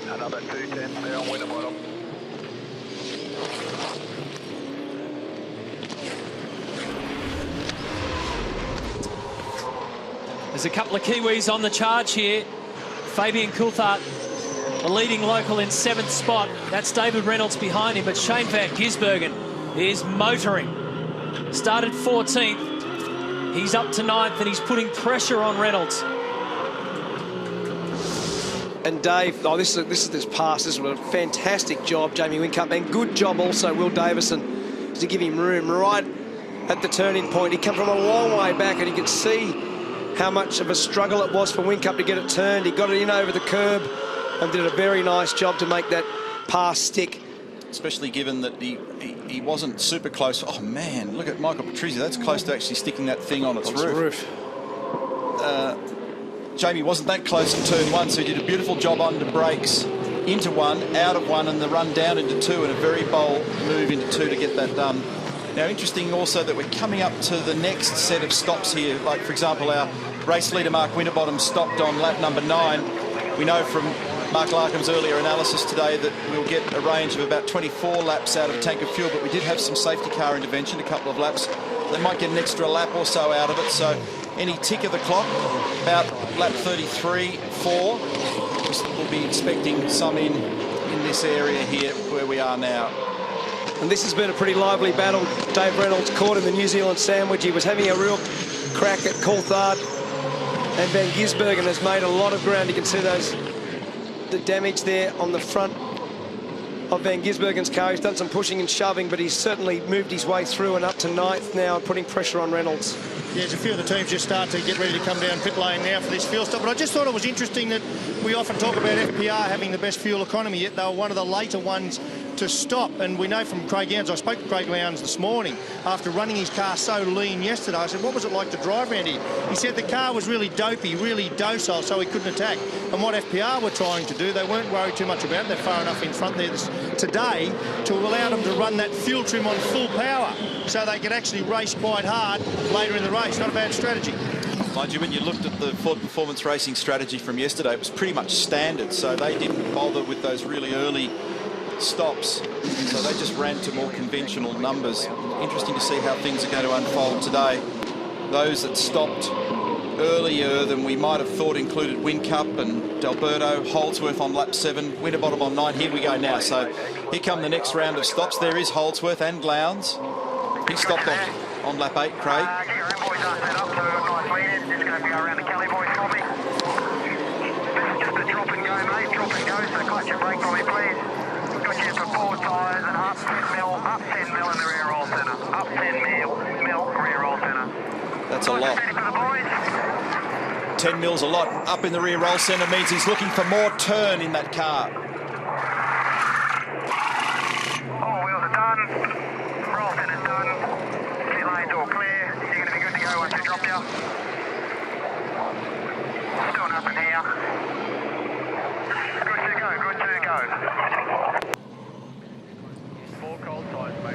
Another 210 there on Winterbottom. There's a couple of Kiwis on the charge here. Fabian Coulthard, the leading local in 7th spot. That's David Reynolds behind him, but Shane van Gisbergen is motoring. Started 14th. He's up to 9th, and he's putting pressure on Reynolds. And Dave, oh, this is this pass. This was a fantastic job, Jamie Whincup, and good job also, Will Davison, to give him room right at the turning point. He came from a long way back, and you could see how much of a struggle it was for Whincup to get it turned. He got it in over the curb and did a very nice job to make that pass stick. Especially given that he wasn't super close. Oh, man, look at Michael Patrizia. That's close to actually sticking that thing on its roof. Jamie wasn't that close in turn 1, so he did a beautiful job under brakes, into 1, out of 1, and the run down into 2, and a very bold move into 2 to get that done. Now, interesting also that we're coming up to the next set of stops here. Like, for example, our race leader, Mark Winterbottom, stopped on lap number 9. We know from Mark Larkham's earlier analysis today that we'll get a range of about 24 laps out of a tank of fuel, but we did have some safety car intervention, a couple of laps. They might get an extra lap or so out of it, so any tick of the clock, about lap 33, 4, we'll be expecting some in this area here where we are now. And this has been a pretty lively battle. Dave Reynolds caught in the New Zealand sandwich. He was having a real crack at Coulthard, and Van Gisbergen has made a lot of ground. You can see the damage there on the front of Van Gisbergen's car. He's done some pushing and shoving, but he's certainly moved his way through and up to 9th now, putting pressure on Reynolds. Yeah, there's a few of the teams just start to get ready to come down pit lane now for this fuel stop. But I just thought it was interesting that we often talk about FPR having the best fuel economy, yet they were one of the later ones to stop. And we know from Craig Lowndes, I spoke to Craig Lowndes this morning after running his car so lean yesterday. I said, what was it like to drive around here? He said the car was really dopey, really docile, so he couldn't attack. And what FPR were trying to do, they weren't worried too much about it. They're far enough in front there today to allow them to run that fuel trim on full power so they could actually race quite hard later in the race. Not a bad strategy. Mind you, when you looked at the Ford Performance Racing strategy from yesterday, it was pretty much standard, so they didn't bother with those really early stops, so they just ran to more conventional numbers. Interesting to see how things are going to unfold today. Those that stopped earlier than we might have thought included Whincup and D'Alberto, Holdsworth on lap 7, Winterbottom on 9. Here we go now. So here come the next round of stops. There is Holdsworth and Lowndes. He stopped on lap 8, Craig. Clutch and brake for me, please. Got you for 4 tyres and up 10 mil in the rear roll centre. Up 10 mil rear roll centre. That's a lot. 10 mil's a lot. Up in the rear roll centre means he's looking for more turn in that car. All wheels are done. Roll centre's done. Pit lane's all clear. You're going to be good to go once you drop down. Still nothing here.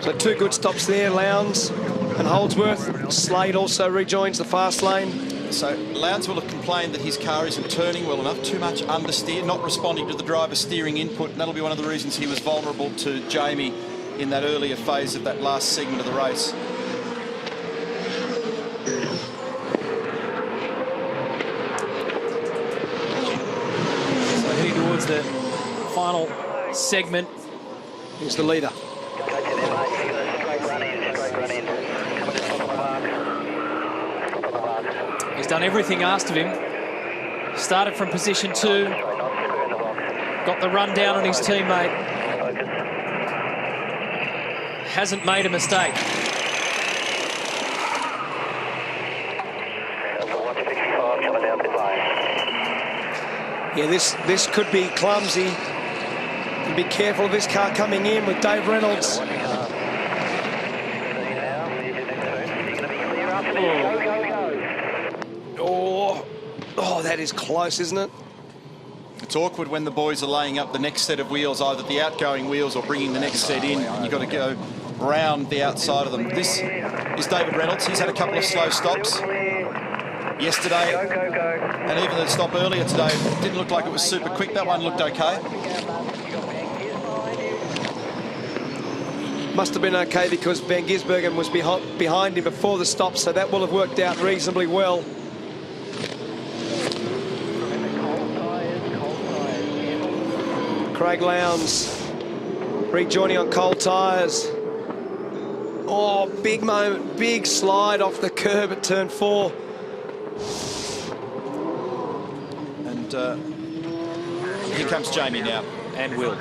So 2 good stops there, Lowndes and Holdsworth. Slade also rejoins the fast lane. So Lowndes will have complained that his car isn't turning well enough, too much understeer, not responding to the driver's steering input, and that'll be one of the reasons he was vulnerable to Jamie in that earlier phase of that last segment of the race. So heading towards the final segment. Here's the leader. He's done everything asked of him. Started from position 2. Got the run down on his teammate. Hasn't made a mistake. Yeah, this could be clumsy. And be careful of this car coming in with Dave Reynolds. Oh, that is close, isn't it? It's awkward when the boys are laying up the next set of wheels, either the outgoing wheels or bringing the next set in. You've got to go round the outside of them. This is David Reynolds. He's had a couple of slow stops yesterday, and even the stop earlier today didn't look like it was super quick. That one looked okay. Must have been okay because Van Gisbergen was behind him before the stop, so that will have worked out reasonably well. Craig Lowndes rejoining on cold tyres. Oh, big moment, big slide off the curb at turn 4. And here comes Jamie now, and Will.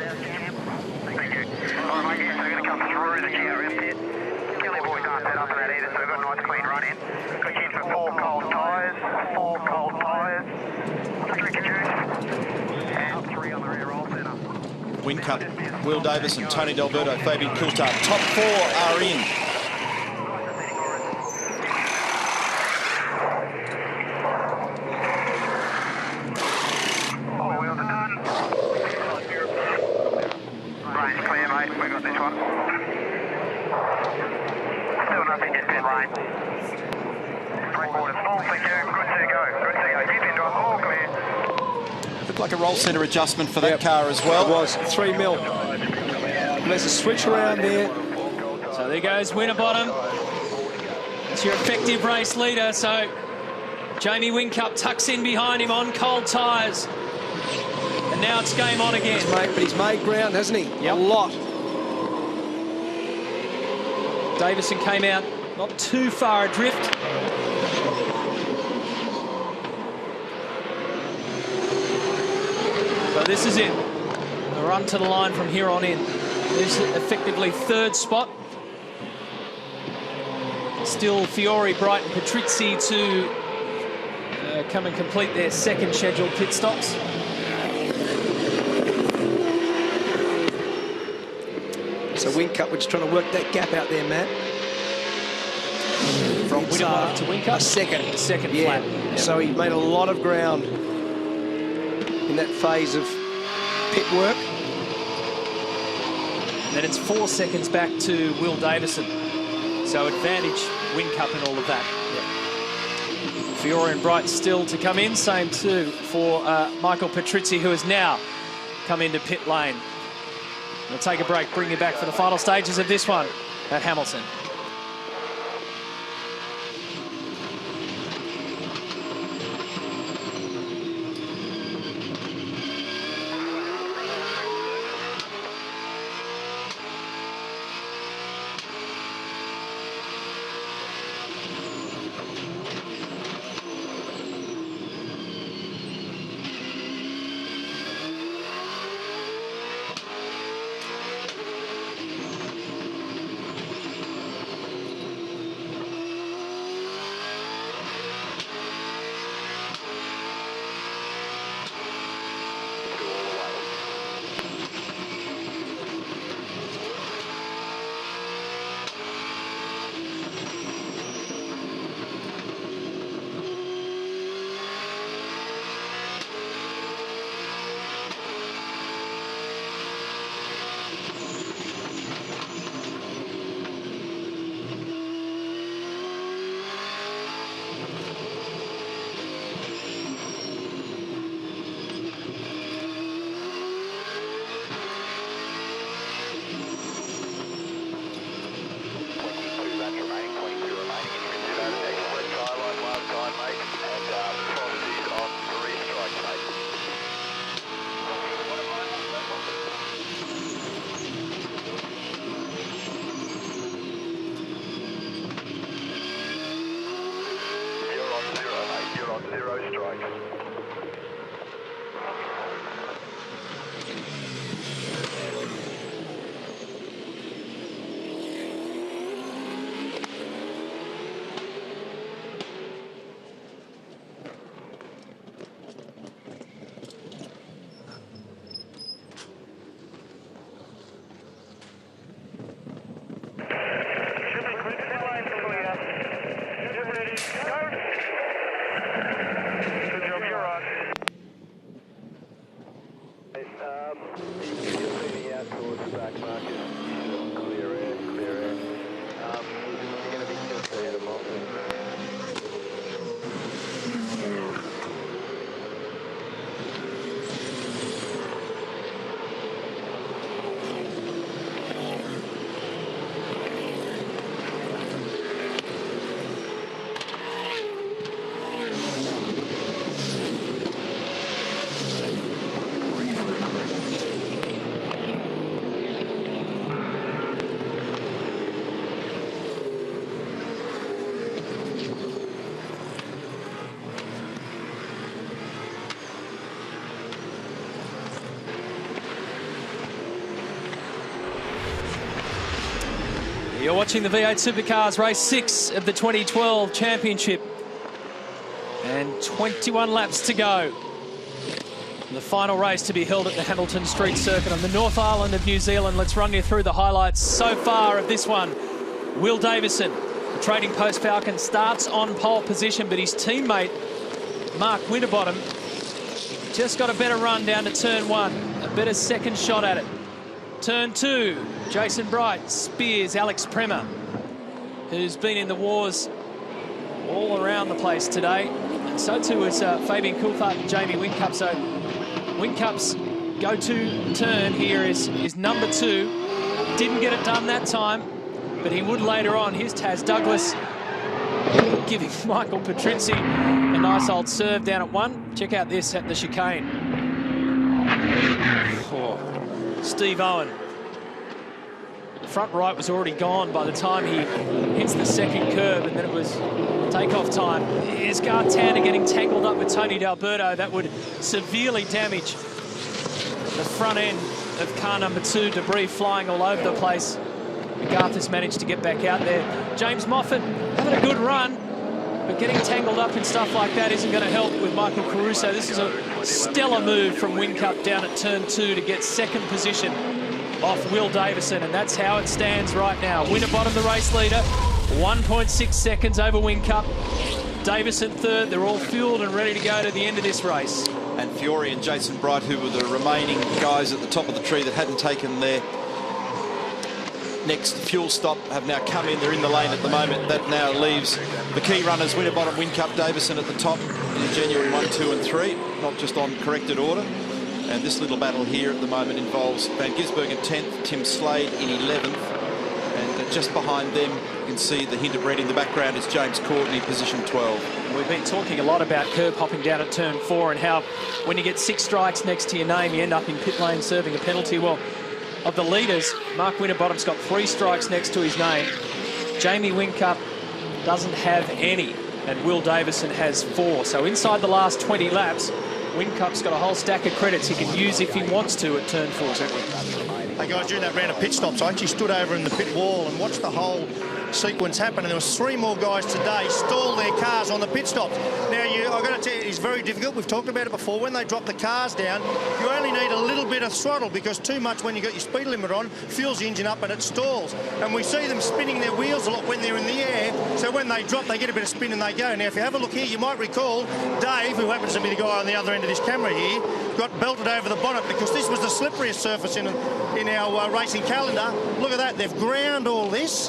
Whincup, Will Davis and Tony D'Alberto, Fabian Coulthard. Top 4 are in. All wheels are done. Lane's clear, mate. We got this one. Still nothing, just pit lane. Brake board is full, thank you. Good to go. Good to go. Keep into it, all clear. Looked like a roll centre adjustment for that car as well. It was 3 mil. There's a switch around there. So there goes Winterbottom. It's your effective race leader. So Jamie Whincup tucks in behind him on cold tyres. And now it's game on again. But he's made ground, hasn't he? Yep. A lot. Davison came out not too far adrift. So this is it. A run to the line from here on in. This is effectively 3rd spot. Still Fiore, Bright and Patrizzi to come and complete their second scheduled pit stops. So Whincup, we're just trying to work that gap out there, Matt. From Winterbottom to Whincup. A second. Second yeah. flat. Yep. So he made a lot of ground in that phase of pit work. And then it's 4 seconds back to Will Davison. So advantage Whincup and all of that. Yep. Fiore and Bright still to come in. Same too for Michael Patrizzi, who has now come into pit lane. We'll take a break, bring you back for the final stages of this one at Hamilton. You're watching the V8 Supercars race 6 of the 2012 Championship. And 21 laps to go. The final race to be held at the Hamilton Street Circuit on the North Island of New Zealand. Let's run you through the highlights so far of this one. Will Davison, the Trading Post Falcon, starts on pole position, but his teammate, Mark Winterbottom, just got a better run down to turn 1. A better second shot at it. Turn 2, Jason Bright spears Alex Premer, who's been in the wars all around the place today. And so too is Fabian Coulthard and Jamie Whincup. So Whincup's go-to turn here is number 2. Didn't get it done that time, but he would later on. Here's Taz Douglas giving Michael Patrizzi a nice old serve down at 1. Check out this at the chicane. Oh. Steve Owen. Front right was already gone by the time he hits the second curve, and then it was takeoff time. Here's Gartana getting tangled up with Tony D'Alberto. That would severely damage the front end of car number 2. Debris flying all over the place. Garth has managed to get back out there. James Moffat having a good run, but getting tangled up in stuff like that isn't going to help with Michael Caruso. This is a stellar move from Whincup down at turn 2 to get second position off Will Davison, and that's how it stands right now. Winterbottom, the race leader, 1.6 seconds over Whincup. Davison third. They're all fueled and ready to go to the end of this race. And Fiore and Jason Bright, who were the remaining guys at the top of the tree that hadn't taken their next fuel stop, have now come in. They're in the lane at the moment. That now leaves the key runners, Winterbottom, Whincup, Davison at the top in January 1, 2 and 3, not just on corrected order. And this little battle here at the moment involves Van Gisbergen 10th, Tim Slade in 11th. And just behind them, you can see the hint of red in the background is James Courtney, position 12. We've been talking a lot about curb hopping down at turn 4 and how when you get 6 strikes next to your name, you end up in pit lane serving a penalty. Well, of the leaders, Mark Winterbottom's got 3 strikes next to his name. Jamie Whincup doesn't have any, and Will Davison has 4. So inside the last 20 laps, Whincup's got a whole stack of credits he can use if he wants to at turn 4. Hey guys, during that round of pit stops, I actually stood over in the pit wall and watched the whole sequence happen, and there was 3 more guys today stall their cars on the pit stops. Now, I've got to tell you, it's very difficult. We've talked about it before. When they drop the cars down, you only need a little bit of throttle, because too much when you got your speed limit on fuels the engine up and it stalls. And we see them spinning their wheels a lot when they're in the air, so when they drop, they get a bit of spin and they go. Now, if you have a look here, you might recall Dave, who happens to be the guy on the other end of this camera here, got belted over the bonnet because this was the slipperiest surface in our racing calendar. Look at that. They've ground all this,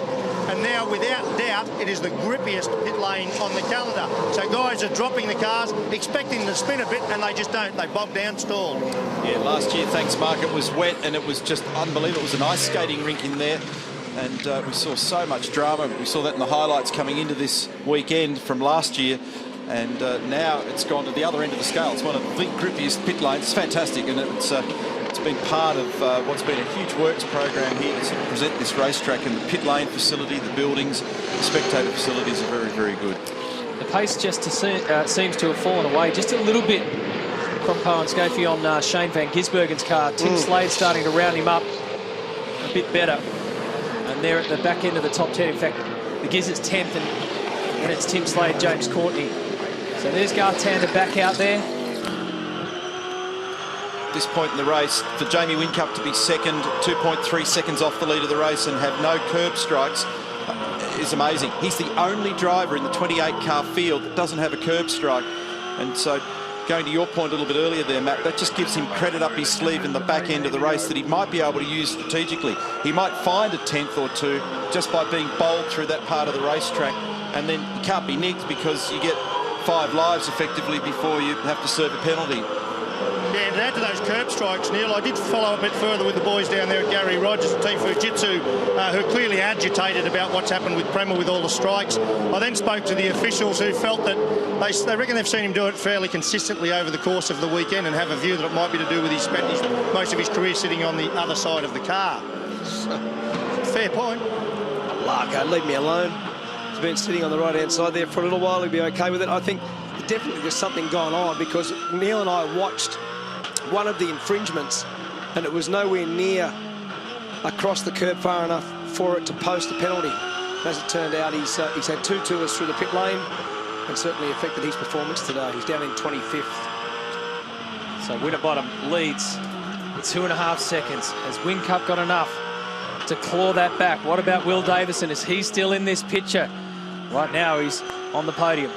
and now, without doubt, it is the grippiest pit lane on the calendar. So guys are dropping the cars, expecting to spin a bit, and they just don't. They bog down, stall. Yeah, last year, thanks Mark, it was wet and it was just unbelievable. It was an ice skating rink in there, and we saw so much drama. We saw that in the highlights coming into this weekend from last year, and now it's gone to the other end of the scale. It's one of the grippiest pit lanes. It's fantastic, and it's been part of what's been a huge works program here to sort of present this racetrack, and the pit lane facility, the buildings, the spectator facilities are very, very good. The pace just seems to have fallen away just a little bit from Poe and Scafie on Shane Van Gisbergen's car. Tim Slade starting to round him up a bit better. And they're at the back end of the top 10. In fact, the Giz is 10th, and it's Tim Slade, James Courtney. So there's Garth Tander back out there. This point in the race, for Jamie Whincup to be second, 2.3 seconds off the lead of the race and have no curb strikes is amazing. He's the only driver in the 28-car field that doesn't have a curb strike. And so, going to your point a little bit earlier there, Matt, that just gives him credit up his sleeve in the back end of the race that he might be able to use strategically. He might find a 10th or 2 just by being bowled through that part of the racetrack, and then you can't be nicked because you get 5 lives effectively before you have to serve a penalty. Yeah, and to add to those curb strikes, Neil, I did follow a bit further with the boys down there at Gary Rogers and Team Fujitsu, who are clearly agitated about what's happened with Prema with all the strikes. I then spoke to the officials who felt that they reckon they've seen him do it fairly consistently over the course of the weekend, and have a view that it might be to do with he spent most of his career sitting on the other side of the car. So, fair point. Larko, leave me alone. He's been sitting on the right-hand side there for a little while. He'll be okay with it. I think definitely there's something going on, because Neil and I watched one of the infringements, and it was nowhere near across the curb far enough for it to post a penalty. As it turned out, he's had 2 tours through the pit lane, and certainly affected his performance today. He's down in 25th. So Winterbottom leads 2.5 seconds. Has Whincup got enough to claw that back? What about Will Davison? Is he still in this picture? Right now, he's on the podium.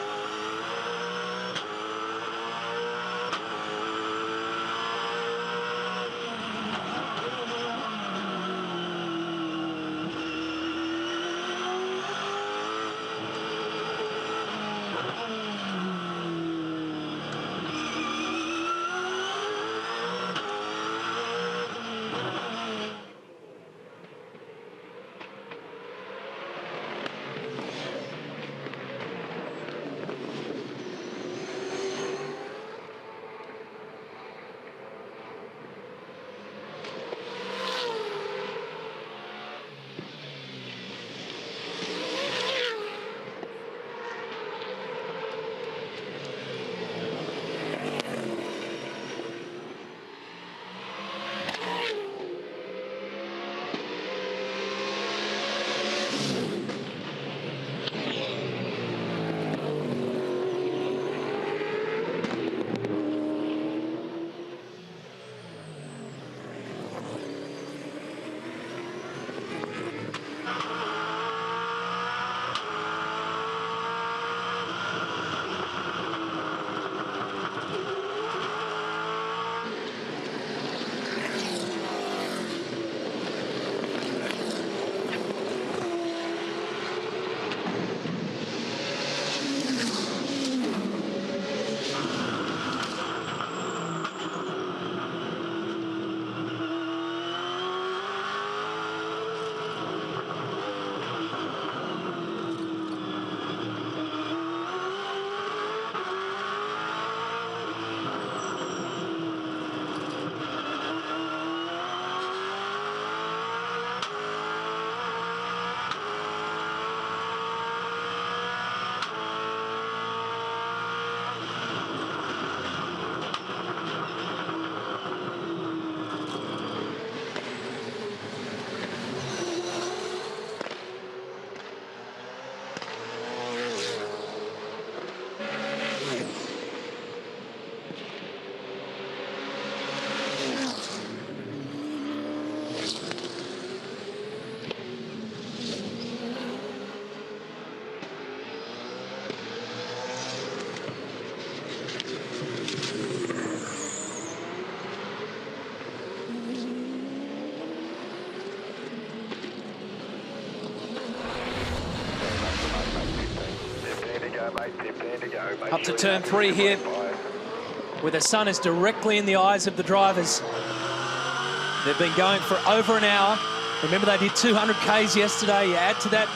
Up to turn 3 here, where the sun is directly in the eyes of the drivers. They've been going for over an hour. Remember, they did 200 Ks yesterday. You add to that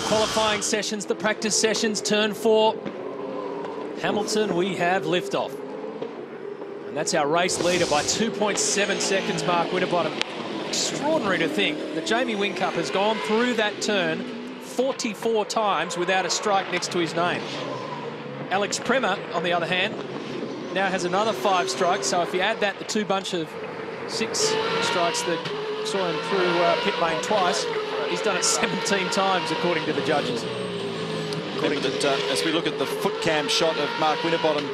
qualifying sessions, the practice sessions, turn 4. Hamilton, we have liftoff. And that's our race leader by 2.7 seconds, Mark Winterbottom. Extraordinary to think that Jamie Whincup has gone through that turn 44 times without a strike next to his name. Alex Premer, on the other hand, now has another 5 strikes. So if you add that, the 2 bunch of 6 strikes that saw him through pit lane twice, he's done it 17 times, according to the judges. Remember that as we look at the foot cam shot of Mark Winterbottom,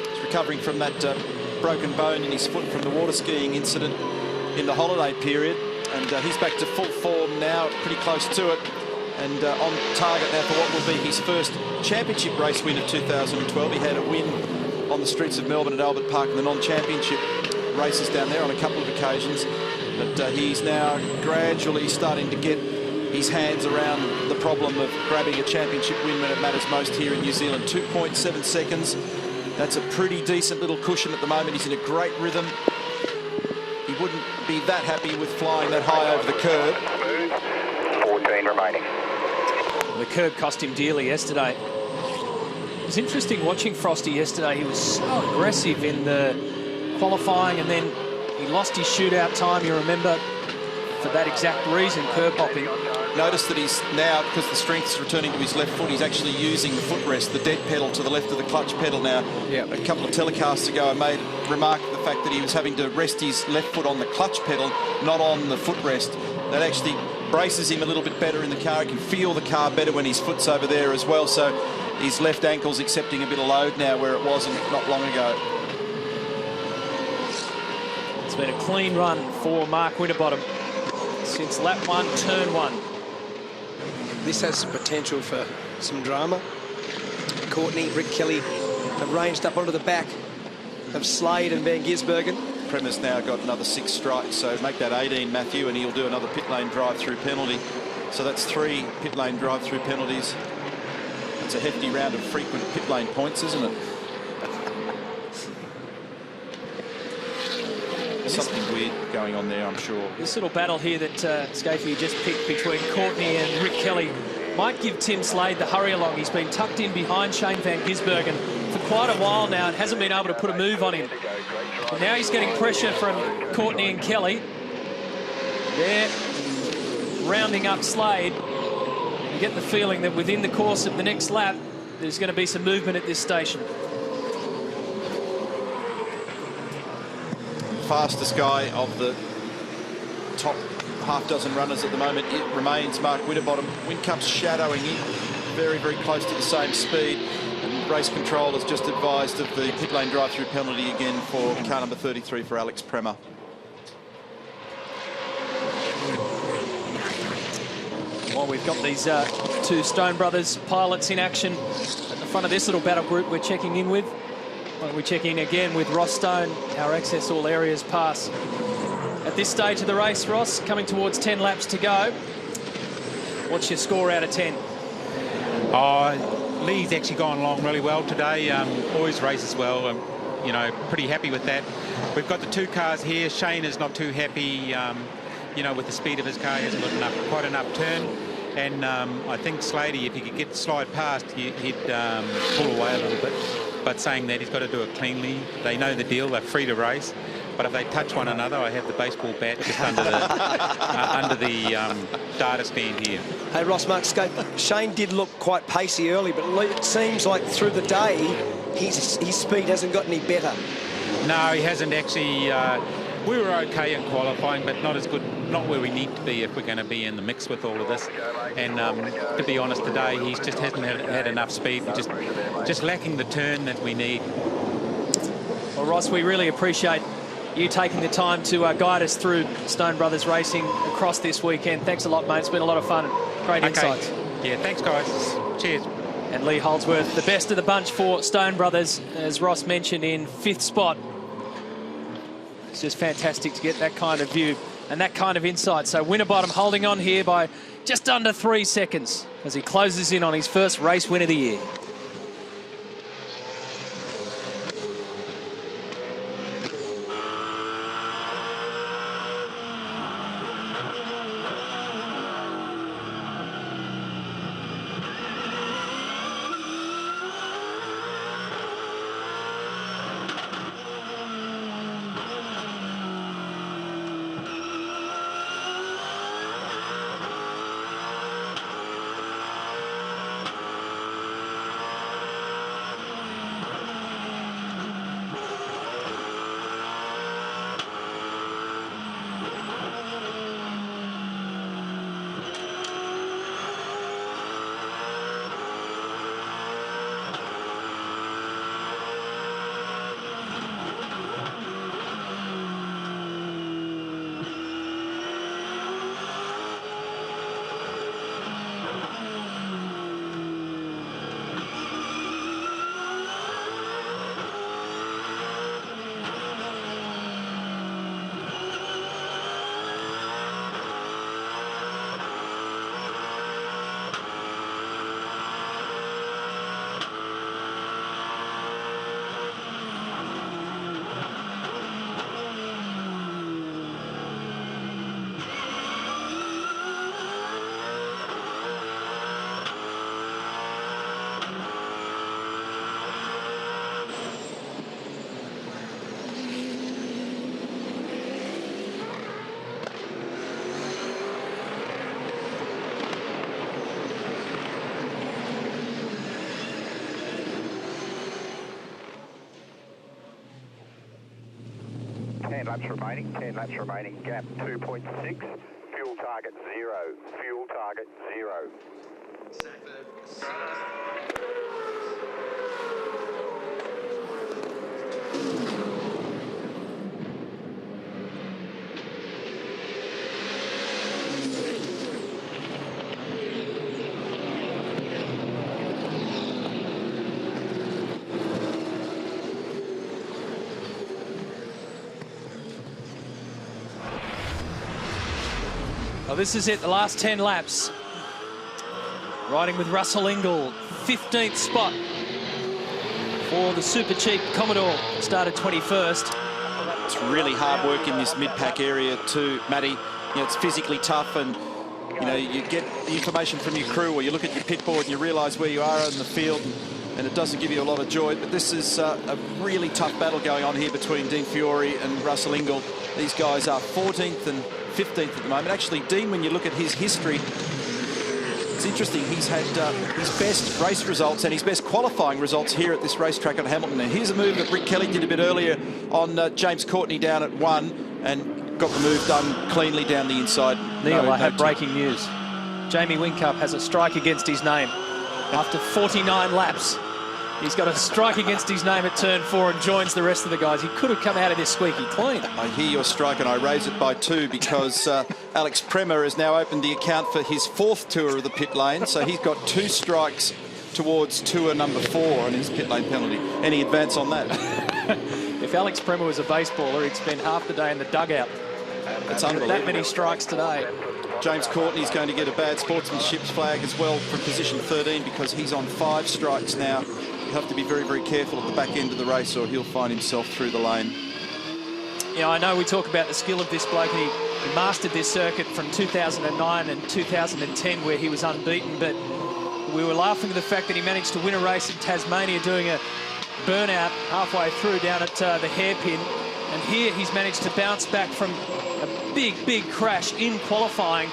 he's recovering from that broken bone in his foot from the water skiing incident in the holiday period, and he's back to full form now, pretty close to it, and on target now for what will be his first championship race win of 2012. He had a win on the streets of Melbourne at Albert Park in the non-championship races down there on a couple of occasions, but he's now gradually starting to get his hands around the problem of grabbing a championship win when it matters most here in New Zealand. 2.7 seconds. That's a pretty decent little cushion at the moment. He's in a great rhythm. He wouldn't be that happy with flying that high over the curb. 14 remaining. The curb cost him dearly yesterday. It was interesting watching Frosty yesterday. He was so aggressive in the qualifying, and then he lost his shootout time, you remember, for that exact reason, curb hopping. Notice that he's now, because the strength's returning to his left foot, he's actually using the footrest, the dead pedal to the left of the clutch pedal now. Yep. A couple of telecasts ago, I made remark the fact that he was having to rest his left foot on the clutch pedal, not on the footrest. That actually braces him a little bit better in the car. He can feel the car better when his foot's over there as well. So his left ankle's accepting a bit of load now where it wasn't not long ago. It's been a clean run for Mark Winterbottom since lap 1, turn 1. This has some potential for some drama. Courtney, Rick Kelly have ranged up onto the back of Slade and Van Gisbergen. Premer's now got another 6 strikes, so make that 18, Matthew, and he'll do another pit lane drive-through penalty. So that's 3 pit lane drive-through penalties. That's a hefty round of frequent pit lane points, isn't it? There's something weird going on there, I'm sure. This little battle here that Scafie just picked between Courtney and Rick Kelly might give Tim Slade the hurry along. He's been tucked in behind Shane Van Gisbergen for quite a while now and hasn't been able to put a move on him. And now he's getting pressure from Courtney and Kelly. They're rounding up Slade. You get the feeling that within the course of the next lap, there's going to be some movement at this station. Fastest guy of the top half-dozen runners at the moment, it remains Mark Winterbottom. Whincup's shadowing him, very, very close to the same speed. And race control has just advised of the pit lane drive-through penalty again for car number 33 for Alex Premer. Well, we've got these 2 Stone Brothers pilots in action at the front of this little battle group we're checking in with. Well, we check in again with Ross Stone, our Access All Areas pass. At this stage of the race, Ross, coming towards 10 laps to go. What's your score out of 10? Lee's actually gone along really well today. Always races well. You know, pretty happy with that. We've got the 2 cars here. Shane is not too happy, you know, with the speed of his car. He hasn't got quite an upturn. And I think Slady, if he could slide past, he'd pull away a little bit. But saying that, he's got to do it cleanly. They know the deal. They're free to race. But if they touch one another, I have the baseball bat just under the data stand here. Hey, Ross, Mark Scape, Shane did look quite pacey early, but it seems like through the day, his speed hasn't got any better. No, he hasn't actually. We were okay in qualifying, but not as good, not where we need to be if we're going to be in the mix with all of this. And to be honest, today he just hasn't had enough speed. We're just lacking the turn that we need. Well, Ross, we really appreciate you taking the time to guide us through Stone Brothers racing across this weekend. Thanks a lot, mate. It's been a lot of fun. Great insights. Yeah, thanks, guys. Cheers. And Lee Holdsworth, the best of the bunch for Stone Brothers, as Ross mentioned, in 5th spot. It's just fantastic to get that kind of view. and that kind of insight. So Winterbottom holding on here by just under 3 seconds as he closes in on his first race win of the year. Ten laps remaining, gap 2.6, fuel target 0, fuel target 0. Well, this is it, the last 10 laps. Riding with Russell Ingall, 15th spot for the Super Cheap Commodore, started 21st. It's really hard work in this mid-pack area too, Matty. You know, it's physically tough, and you know, you get the information from your crew, or you look at your pit board and you realise where you are in the field, and it doesn't give you a lot of joy. But this is a really tough battle going on here between Dean Fiore and Russell Ingall. These guys are 14th and 15th at the moment. Actually, Dean, when you look at his history, it's interesting. He's had his best race results and his best qualifying results here at this racetrack at Hamilton. And here's a move that Rick Kelly did a bit earlier on James Courtney down at 1 and got the move done cleanly down the inside. Neil, I have breaking news. Jamie Whincup has a strike against his name after 49 laps. He's got a strike against his name at turn 4 and joins the rest of the guys. He could have come out of this squeaky clean. I hear your strike and I raise it by 2 because Alex Premer has now opened the account for his 4th tour of the pit lane. So he's got 2 strikes towards tour number 4 on his pit lane penalty. Any advance on that? If Alex Premer was a baseballer, he'd spend half the day in the dugout. That's unbelievable. That many strikes today. James Courtney's going to get a bad sportsmanship flag as well from position 13 because he's on 5 strikes now. You have to be very, very careful at the back end of the race or he'll find himself through the lane. Yeah, I know we talk about the skill of this bloke. He mastered this circuit from 2009 and 2010 where he was unbeaten, but we were laughing at the fact that he managed to win a race in Tasmania doing a burnout halfway through down at the hairpin. And here he's managed to bounce back from a big, big crash in qualifying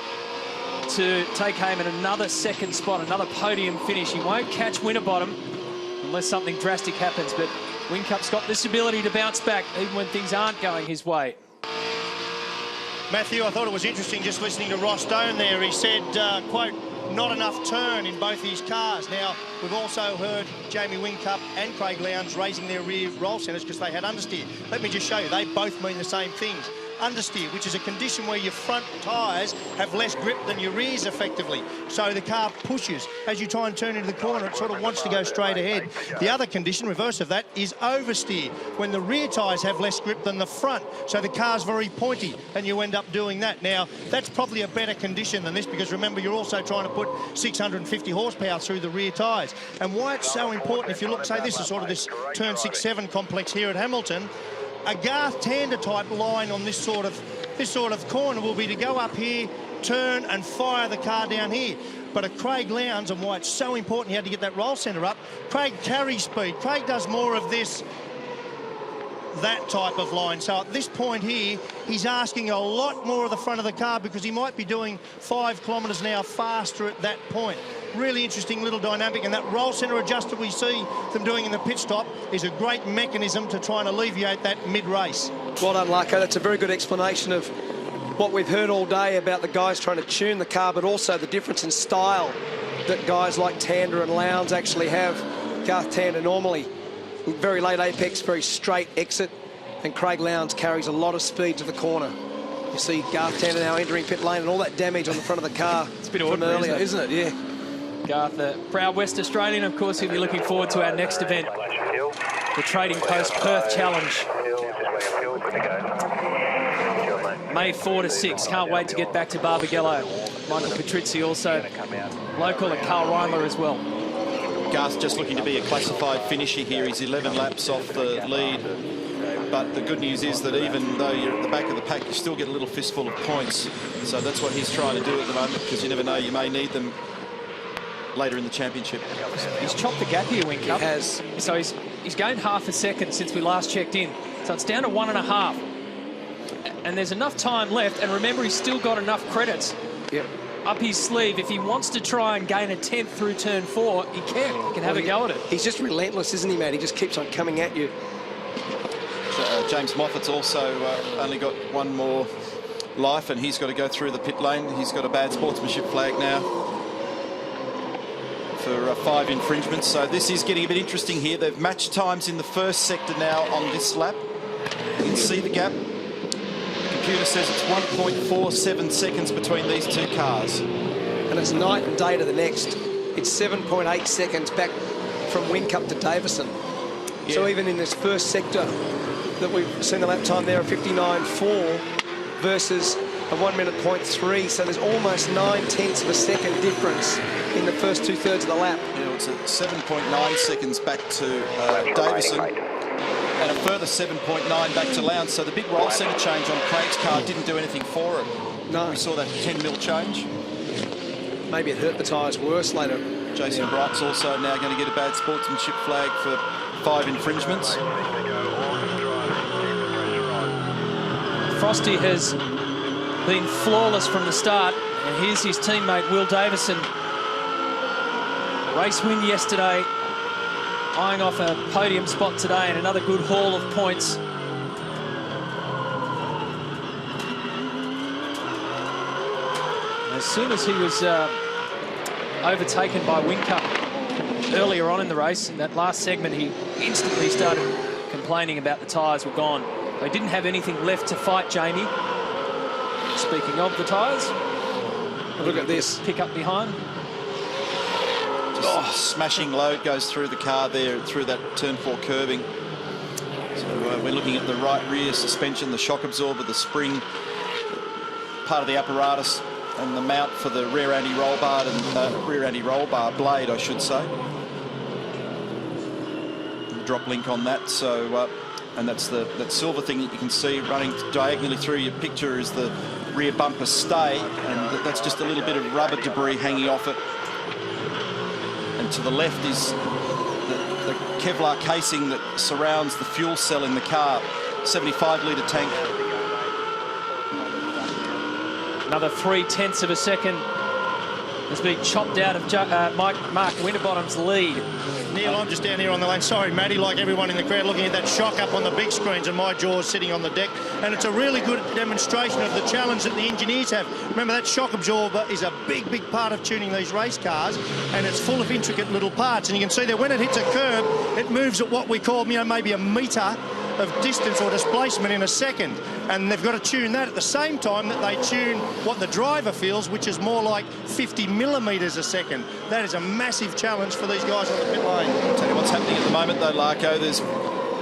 to take home another 2nd spot, another podium finish. He won't catch Winterbottom unless something drastic happens, but Whincup's got this ability to bounce back even when things aren't going his way. Matthew, I thought it was interesting just listening to Ross Stone there. He said, quote, not enough turn in both his cars. Now, we've also heard Jamie Whincup and Craig Lowndes raising their rear roll centres because they had understeer. Let me just show you, they both mean the same things. understeer, which is a condition where your front tyres have less grip than your rears effectively. So the car pushes. As you try and turn into the corner, it sort of wants to go straight ahead. The other condition, reverse of that, is oversteer, when the rear tyres have less grip than the front. So the car's very pointy, and you end up doing that. Now, that's probably a better condition than this, because remember, you're also trying to put 650 horsepower through the rear tyres. And why it's so important, if you look, say this is sort of this turn 6-7 complex here at Hamilton, a Garth Tander type line on this sort of corner will be to go up here, turn and fire the car down here. But a Craig Lowndes, and why it's so important he had to get that roll centre up, Craig carries speed. Craig does more of this, that type of line. So at this point here, he's asking a lot more of the front of the car, because he might be doing 5 kilometres an hour faster at that point. Really interesting little dynamic, and that roll centre adjuster we see them doing in the pit stop is a great mechanism to try and alleviate that mid-race. Well done, Larko. That's a very good explanation of what we've heard all day about the guys trying to tune the car, but also the difference in style that guys like Tander and Lowndes actually have. Garth Tander normally very late apex, very straight exit, and Craig Lowndes carries a lot of speed to the corner. You see Garth Tander now entering pit lane, and all that damage on the front of the car. It's a bit ordinary, earlier, isn't it? Yeah. Garth, the proud West Australian, of course, he'll be looking forward to our next event, the Trading Post Perth Challenge. May 4 to 6. Can't wait to get back to Barbagallo. Michael Patrizzi also local, and Carl Reindler as well. Garth's just looking to be a classified finisher here. He's 11 laps off the lead. But the good news is that even though you're at the back of the pack, you still get a little fistful of points. So that's what he's trying to do at the moment, because you never know, you may need them later in the championship. He's chopped the gap here, Wink Up. He has. So he's gained half a second since we last checked in. So it's down to 1.5. And there's enough time left. And remember, he's still got enough credits up his sleeve. If he wants to try and gain a 10th through turn 4, he can. He can have a go at it. He's just relentless, isn't he, Matt? He just keeps on coming at you. James Moffat's also only got one more life, and he's got to go through the pit lane. He's got a bad sportsmanship flag now for 5 infringements. So this is getting a bit interesting here. They've matched times in the first sector now on this lap. You can see the gap. The computer says it's 1.47 seconds between these two cars. And it's night and day to the next. It's 7.8 seconds back from Whincup to Davison. Yeah. So even in this first sector that we've seen the lap time there of 59.4 versus a 1 minute 0.3, so there's almost 9/10 of a second difference in the first 2/3 of the lap. Yeah, it's at 7.9 seconds back to Davison, and a further 7.9 back to Lowndes. So the big roll centre change on Craig's car didn't do anything for it. No. We saw that 10 mil change. Maybe it hurt the tyres worse later. Jason Bright's also now going to get a bad sportsmanship flag for 5 infringements. Frosty has been flawless from the start, and here's his teammate Will Davison. Race win yesterday, eyeing off a podium spot today, and another good haul of points. As soon as he was overtaken by Whincup earlier on in the race, in that last segment, he instantly started complaining about the tyres were gone. They didn't have anything left to fight, Jamie. Speaking of the tyres, look at this. Pick up behind. Just smashing load goes through the car there, through that turn 4 curbing. So we're looking at the right rear suspension, the shock absorber, the spring, part of the apparatus, and the mount for the rear anti-roll bar and rear anti-roll bar blade, I should say. The drop link on that. So. And that's that silver thing that you can see running diagonally through your picture is the rear bumper stay, and that's just a little bit of rubber debris hanging off it. And to the left is the Kevlar casing that surrounds the fuel cell in the car. 75-litre tank. Another 0.3 of a second has been chopped out of Mark Winterbottom's lead. Neil, I'm just down here on the lane. Sorry, Matty, like everyone in the crowd, looking at that shock up on the big screens and my jaw's sitting on the deck. And it's a really good demonstration of the challenge that the engineers have. Remember, that shock absorber is a big, big part of tuning these race cars, and it's full of intricate little parts. And you can see that when it hits a curb, it moves at what we call, maybe a metre of distance or displacement in a second. And they've got to tune that at the same time that they tune what the driver feels, which is more like 50 millimetres a second. That is a massive challenge for these guys on the pit lane. I'll tell you what's happening at the moment, though, Larko. There's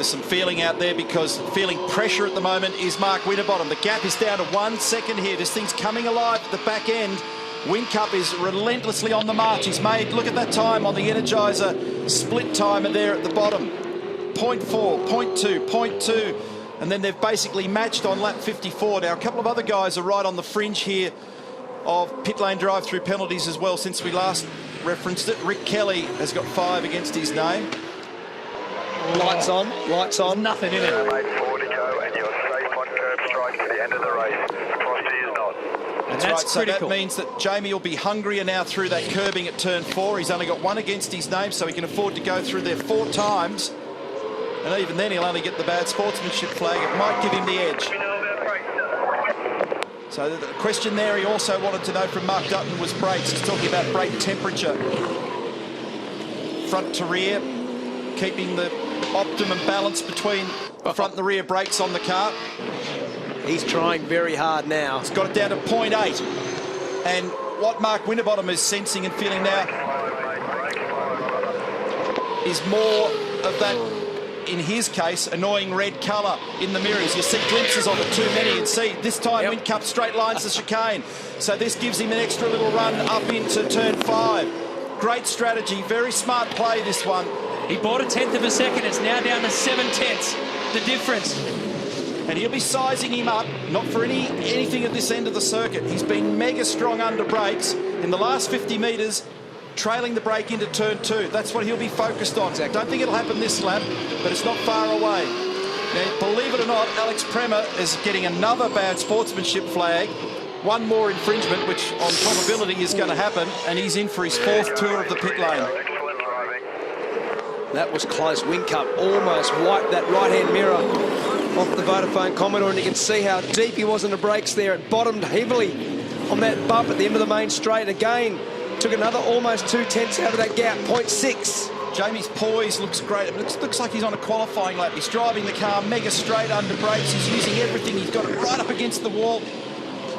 some feeling out there, because feeling pressure at the moment is Mark Winterbottom. The gap is down to 1 second here. This thing's coming alive at the back end. Whincup is relentlessly on the march. He's made, look at that time on the Energizer split timer there at the bottom. 0.4, 0.2, 0.2. And then they've basically matched on lap 54. Now, a couple of other guys are right on the fringe here of pit lane drive-through penalties as well since we last referenced it. Rick Kelly has got 5 against his name. Lights on, lights on. Nothing in it. 4 to go, and you're safe on curb strike to the end of the race. Frosty is not. That's right, so critical. that means that Jamie will be hungrier now through that curbing at turn 4. He's only got 1 against his name, so he can afford to go through there 4 times. And even then, he'll only get the bad sportsmanship flag. It might give him the edge. So the question there he also wanted to know from Mark Dutton was brakes. He's talking about brake temperature. Front to rear, keeping the optimum balance between the front and the rear brakes on the car. He's trying very hard now. He's got it down to 0.8. And what Mark Winterbottom is sensing and feeling now is more of that, in his case, annoying red colour in the mirrors. You see glimpses of it too many, and see this time Whincup straight lines the chicane. So this gives him an extra little run up into turn 5. Great strategy, very smart play this one. He bought a 1/10 of a second. It's now down to 7/10. The difference. And he'll be sizing him up, not for anything at this end of the circuit. He's been mega strong under brakes in the last 50 metres, trailing the brake into turn 2. That's what he'll be focused on. Exactly. Don't think it'll happen this lap, but it's not far away. Now, believe it or not, Alex Premer is getting another bad sportsmanship flag. 1 more infringement, which on probability is going to happen, and he's in for his 4th tour of the pit lane. That was close. Whincup almost wiped that right-hand mirror off the Vodafone Commodore, and you can see how deep he was in the brakes there. It bottomed heavily on that bump at the end of the main straight. Again, took another almost 2/10 out of that gap, 0.6. Jamie's poise looks great. It looks like he's on a qualifying lap. He's driving the car mega straight under brakes. He's using everything. He's got it right up against the wall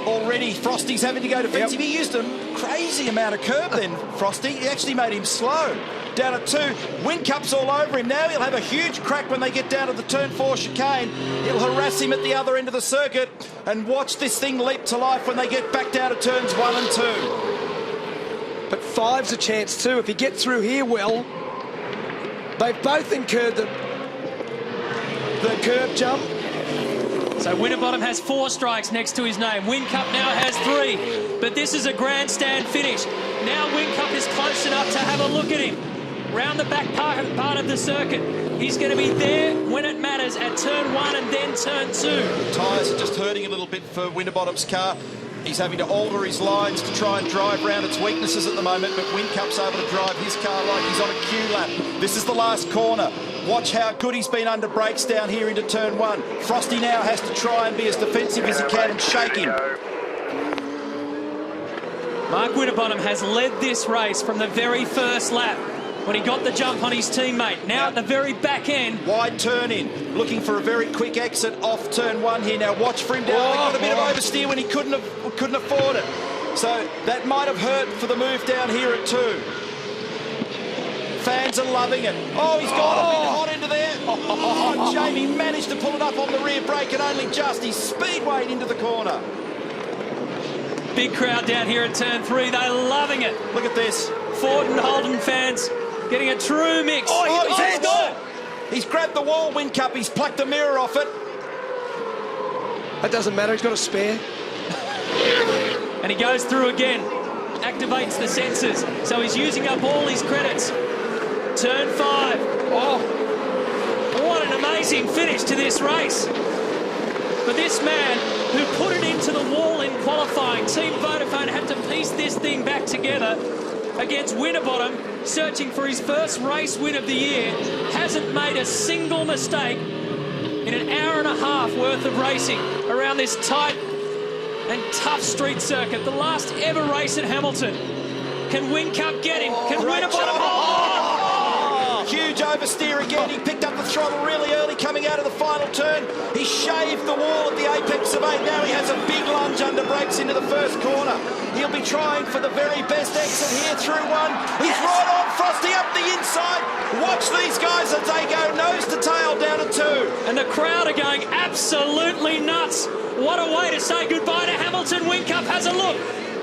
already. Frosty's having to go defensive. He used a crazy amount of curb then, Frosty. He actually made him slow. Down at 2. Whincup's all over him now. He'll have a huge crack when they get down to the turn 4 chicane. He'll harass him at the other end of the circuit, and watch this thing leap to life when they get back down to turns 1 and 2. But 5's a chance too. If he gets through here well, they've both incurred the curb jump. So Winterbottom has 4 strikes next to his name. Whincup now has 3. But this is a grandstand finish. Now Whincup is close enough to have a look at him. Round the back part of the circuit. He's going to be there when it matters at turn 1 and then turn 2. The tyres are just hurting a little bit for Winterbottom's car. He's having to alter his lines to try and drive round its weaknesses at the moment, but Whincup's able to drive his car like he's on a Q lap. This is the last corner. Watch how good he's been under brakes down here into turn 1. Frosty now has to try and be as defensive as he can and shake him. Mark Winterbottom has led this race from the very first lap when he got the jump on his teammate. Now at the very back end. Wide turn in, looking for a very quick exit off turn 1 here. Now watch for him down. He got a bit of oversteer when he couldn't afford it. So that might have hurt for the move down here at 2. Fans are loving it. Oh, he's gone a bit hot into there. Oh, Jamie managed to pull it up on the rear brake, and only just. He's speedwayed into the corner. Big crowd down here at turn 3. They're loving it. Look at this. Ford and Holden fans getting a true mix. He's got it. He's grabbed the wall, Whincup. He's plucked the mirror off it. That doesn't matter. He's got a spare. And he goes through again. Activates the sensors. So he's using up all his credits. Turn 5. Oh, what an amazing finish to this race. But this man who put it into the wall in qualifying, Team Vodafone had to piece this thing back together against Winterbottom, searching for his first race win of the year. Hasn't made a single mistake in an hour and a half worth of racing around this tight and tough street circuit. The last ever race at Hamilton. Can Whincup get him? Can Winterbottom hold on? Huge huge oversteer again. He picked up the throttle really early coming out of the final turn. He shaved the wall at the apex of 8. Now he has a big lunge under brakes into the first corner. He'll be trying for the very best exit here through 1. He's right on Frosty up the inside. Watch these guys as they go nose to tail down to 2. And the crowd are going absolutely nuts. What a way to say goodbye to Hamilton. Whincup has a look.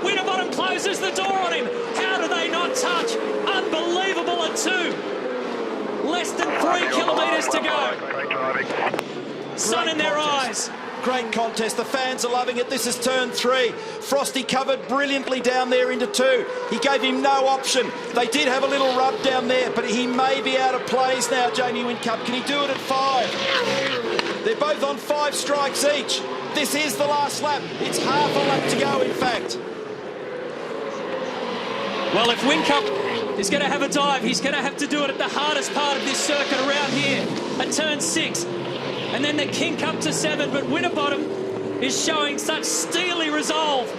Winterbottom closes the door on him. How do they not touch? Unbelievable at 2. Less than 3 kilometres to go. Sun in their eyes. Great contest. The fans are loving it. This is turn 3. Frosty covered brilliantly down there into 2. He gave him no option. They did have a little rub down there, but he may be out of plays now, Jamie Whincup. Can he do it at 5? They're both on 5 strikes each. This is the last lap. It's half a lap to go, in fact. Well, if Whincup is going to have a dive, he's going to have to do it at the hardest part of this circuit around here, at turn 6. And then the kink up to 7, but Winterbottom is showing such steely resolve.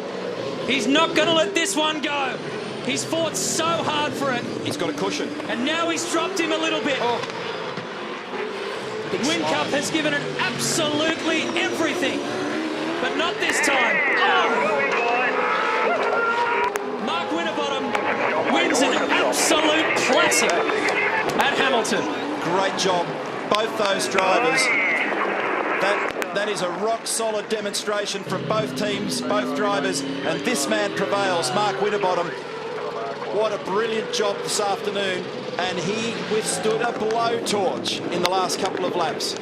He's not going to let this one go. He's fought so hard for it. He's got a cushion. And now he's dropped him a little bit. Whincup has given it absolutely everything, but not this time. Oh! Mark Winterbottom wins an absolute classic at Hamilton. Great job, both those drivers. That is a rock-solid demonstration from both teams, both drivers, and this man prevails, Mark Winterbottom. What a brilliant job this afternoon, and he withstood a blowtorch in the last couple of laps.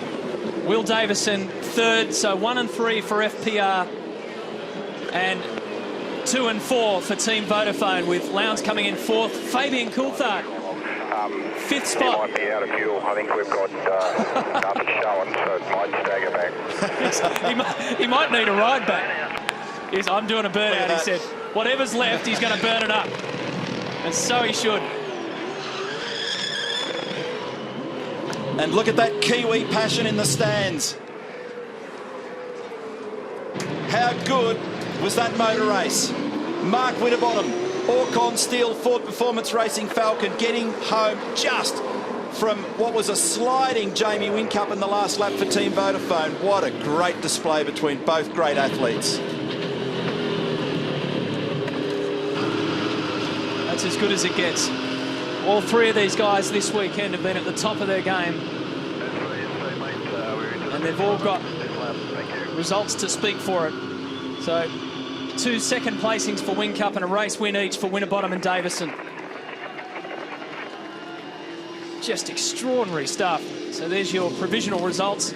Will Davison third, so 1 and 3 for FPR, and 2 and 4 for Team Vodafone, with Lowndes coming in 4th. Fabian Coulthard, 5th spot. He might be out of fuel. I think we've got nothing showing, so it might stagger back. he might need a ride back. I'm doing a burnout, he said. Whatever's left, he's going to burn it up. And so he should. And look at that Kiwi passion in the stands. How good was that motor race? Mark Winterbottom, Orcon Steel Ford Performance Racing Falcon, getting home just from what was a sliding Jamie Whincup in the last lap for Team Vodafone. What a great display between both great athletes. That's as good as it gets. All 3 of these guys this weekend have been at the top of their game. And they've all got results to speak for it. So 2 second placings for Whincup and a race win each for Winterbottom and Davison. Just extraordinary stuff. So there's your provisional results.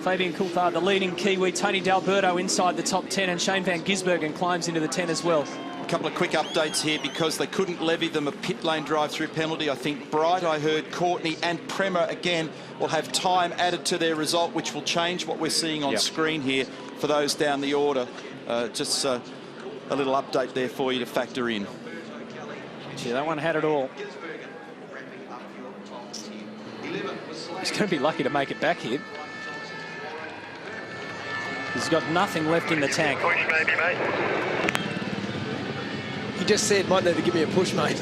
Fabian Coulthard, the leading Kiwi. Tony D'Alberto inside the top 10, and Shane van Gisbergen climbs into the 10 as well. A couple of quick updates here because they couldn't levy them a pit lane drive-through penalty. I think Bright, I heard Courtney and Prema again will have time added to their result, which will change what we're seeing on screen here for those down the order. Just a little update there for you to factor in. Yeah, that one had it all. He's going to be lucky to make it back here. He's got nothing left in the tank. Push maybe, mate. He just said, might need to give me a push, mate.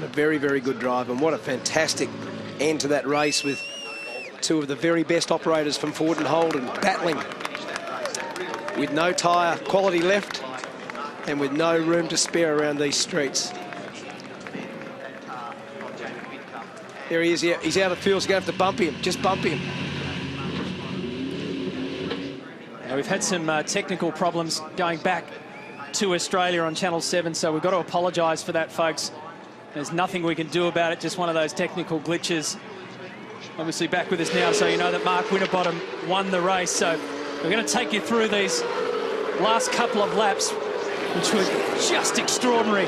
A very, very good drive, and what a fantastic end to that race with 2 of the very best operators from Ford and Holden battling with no tyre quality left and with no room to spare around these streets. There he is. He's out of fuel. He's going to have to bump him. Just bump him. Now, we've had some technical problems going back to Australia on Channel 7, so we've got to apologise for that, folks. There's nothing we can do about it, just one of those technical glitches. Obviously back with us now, so you know that Mark Winterbottom won the race. So we're going to take you through these last couple of laps, which was just extraordinary.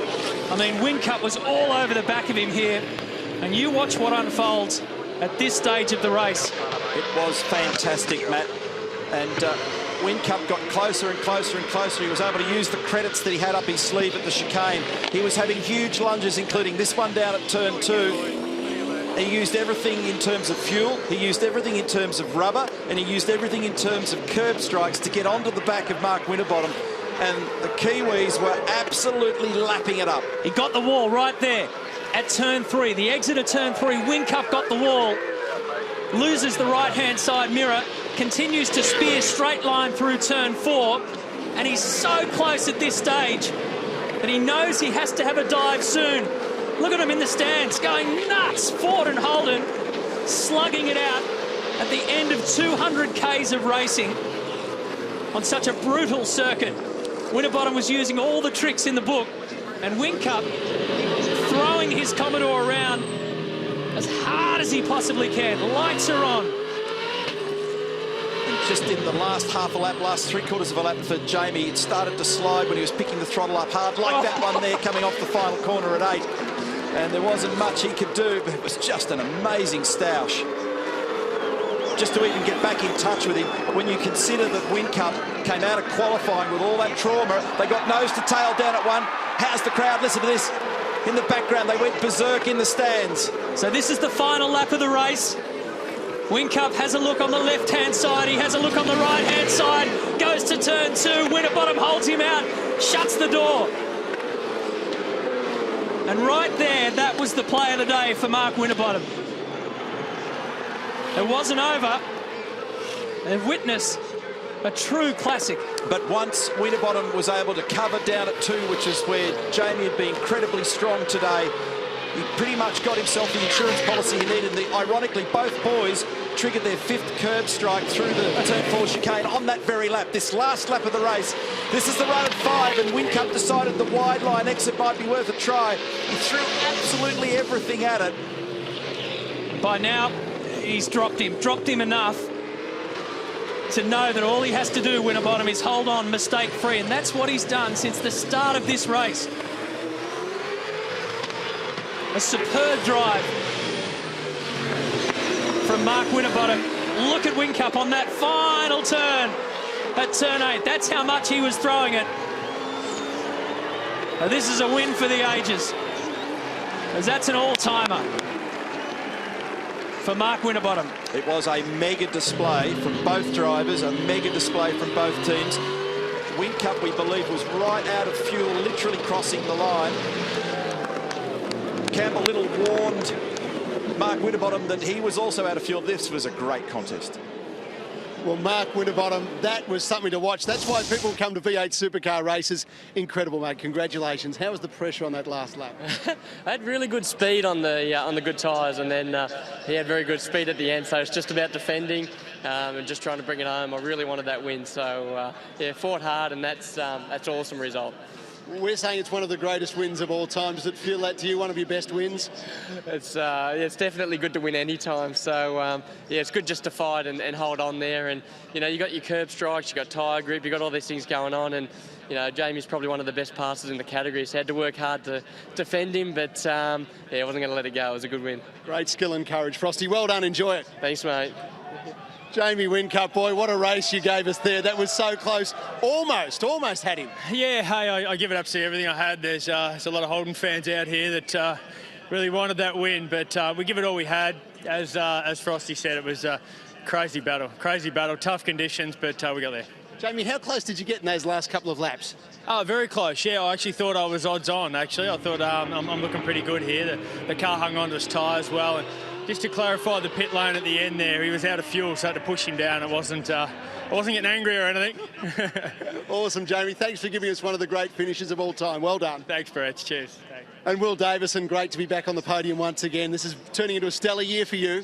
I mean, Whincup was all over the back of him here. And you watch what unfolds at this stage of the race. It was fantastic, Matt. And Whincup got closer and closer and closer. He was able to use the credits that he had up his sleeve at the chicane. He was having huge lunges, including this one down at turn 2. He used everything in terms of fuel. He used everything in terms of rubber. And he used everything in terms of curb strikes to get onto the back of Mark Winterbottom. and the Kiwis were absolutely lapping it up. He got the wall right there at turn 3. The exit of turn 3, Whincup got the wall, loses the right-hand side mirror, continues to spear straight line through turn 4, and he's so close at this stage that he knows he has to have a dive soon. Look at him in the stands, going nuts. Ford and Holden slugging it out at the end of 200 Ks of racing on such a brutal circuit. Winterbottom was using all the tricks in the book, and Whincup throwing his Commodore around as hard as he possibly can. Lights are on. And just in the last half a lap, last 3/4 of a lap for Jamie, it started to slide when he was picking the throttle up hard, like that one there coming off the final corner at 8. And there wasn't much he could do, but it was just an amazing stoush. Just to even get back in touch with him, when you consider that Whincup came out of qualifying with all that trauma, they got nose to tail down at 1. How's the crowd? Listen to this. In the background, they went berserk in the stands. So this is the final lap of the race. Whincup has a look on the left-hand side. He has a look on the right-hand side. Goes to turn 2. Winterbottom holds him out. Shuts the door. And right there, that was the play of the day for Mark Winterbottom. It wasn't over. They've witnessed a true classic. But once Winterbottom was able to cover down at 2, which is where Jamie had been incredibly strong today, he pretty much got himself the insurance policy he needed. Ironically, both boys triggered their 5th curb strike through the turn 4 chicane on that very lap. This last lap of the race, this is the run at 5, and Whincup decided the wide line exit might be worth a try. He threw absolutely everything at it. By now, he's dropped him enough to know that all he has to do, Winterbottom, is hold on mistake-free, and that's what he's done since the start of this race. A superb drive from Mark Winterbottom. Look at Whincup on that final turn at turn 8. That's how much he was throwing it. Now, this is a win for the ages, as that's an all-timer for Mark Winterbottom. It was a mega display from both drivers, a mega display from both teams. Whincup, we believe, was right out of fuel, literally crossing the line. Campbell Little warned Mark Winterbottom that he was also out of fuel. This was a great contest. Well, Mark Winterbottom, that was something to watch. That's why people come to V8 supercar races. Incredible, mate. Congratulations. How was the pressure on that last lap? I had really good speed on the good tyres, and then he had very good speed at the end, so it's just about defending and just trying to bring it home. I really wanted that win, so yeah, fought hard, and that's an awesome result. We're saying it's one of the greatest wins of all time. Does it feel that to you, one of your best wins? It's definitely good to win any time. So yeah, it's good just to fight and hold on there. And you know, you got your curb strikes, you got tyre grip, you got all these things going on. And you know, Jamie's probably one of the best passers in the category. So had to work hard to defend him, but yeah, I wasn't going to let it go. It was a good win. Great skill and courage, Frosty. Well done. Enjoy it. Thanks, mate. Jamie Whincup, boy, what a race you gave us there. That was so close. Almost had him. Yeah, hey, I give it absolutely everything I had. There's a lot of Holden fans out here that really wanted that win, but we give it all we had. As Frosty said, it was a crazy battle, tough conditions, but we got there. Jamie, how close did you get in those last couple of laps? Oh, very close. Yeah, I actually thought I was odds on, actually. I thought I'm looking pretty good here. The car hung on to his tyres well. And just to clarify the pit lane at the end there, he was out of fuel, so I had to push him down. I wasn't getting angry or anything. Awesome, Jamie. Thanks for giving us one of the great finishes of all time. Well done. Thanks, Brett. Cheers. Thanks. And Will Davison, great to be back on the podium once again. This is turning into a stellar year for you.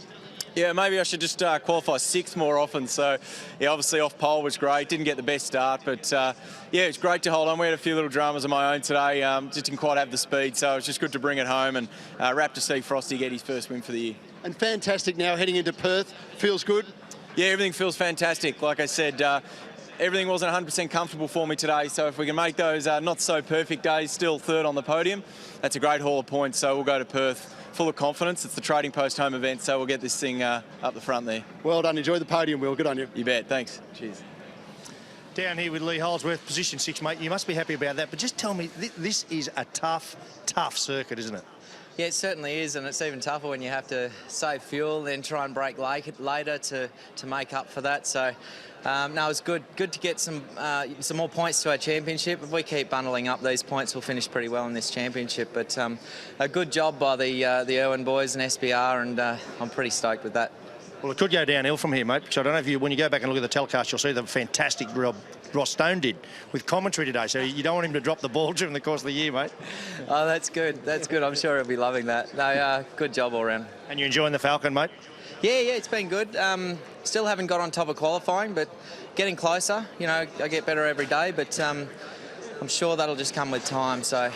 Yeah, maybe I should just qualify 6th more often. So, yeah, obviously off pole was great. Didn't get the best start, but yeah, it's great to hold on. We had a few little dramas of my own today. Just didn't quite have the speed, so it's just good to bring it home and wrap to see Frosty get his first win for the year. And fantastic now heading into Perth. Feels good? Yeah, everything feels fantastic. Like I said, everything wasn't 100% comfortable for me today, so if we can make those not so perfect days still 3rd on the podium, that's a great haul of points. So we'll go to Perth full of confidence. It's the Trading Post home event, so we'll get this thing up the front there. Well done. Enjoy the podium, Will. Good on you. You bet. Thanks. Cheers. Down here with Lee Holdsworth, position 6, mate. You must be happy about that, but just tell me, this is a tough circuit, isn't it? Yeah, it certainly is, and it's even tougher when you have to save fuel, then try and brake later to make up for that. So No, it was good to get some more points to our championship. If we keep bundling up these points, we'll finish pretty well in this championship. But a good job by the Irwin boys and SBR, and I'm pretty stoked with that. Well, it could go downhill from here, mate. So I don't know if you, when you go back and look at the telecast, you'll see the fantastic job Ross Stone did with commentary today. So you don't want him to drop the ball during the course of the year, mate. Oh, that's good. That's good. I'm sure he'll be loving that. No, good job all round. And you enjoying the Falcon, mate? Yeah, it's been good. Still haven't got on top of qualifying, but getting closer. You know, I get better every day, but I'm sure that'll just come with time. So,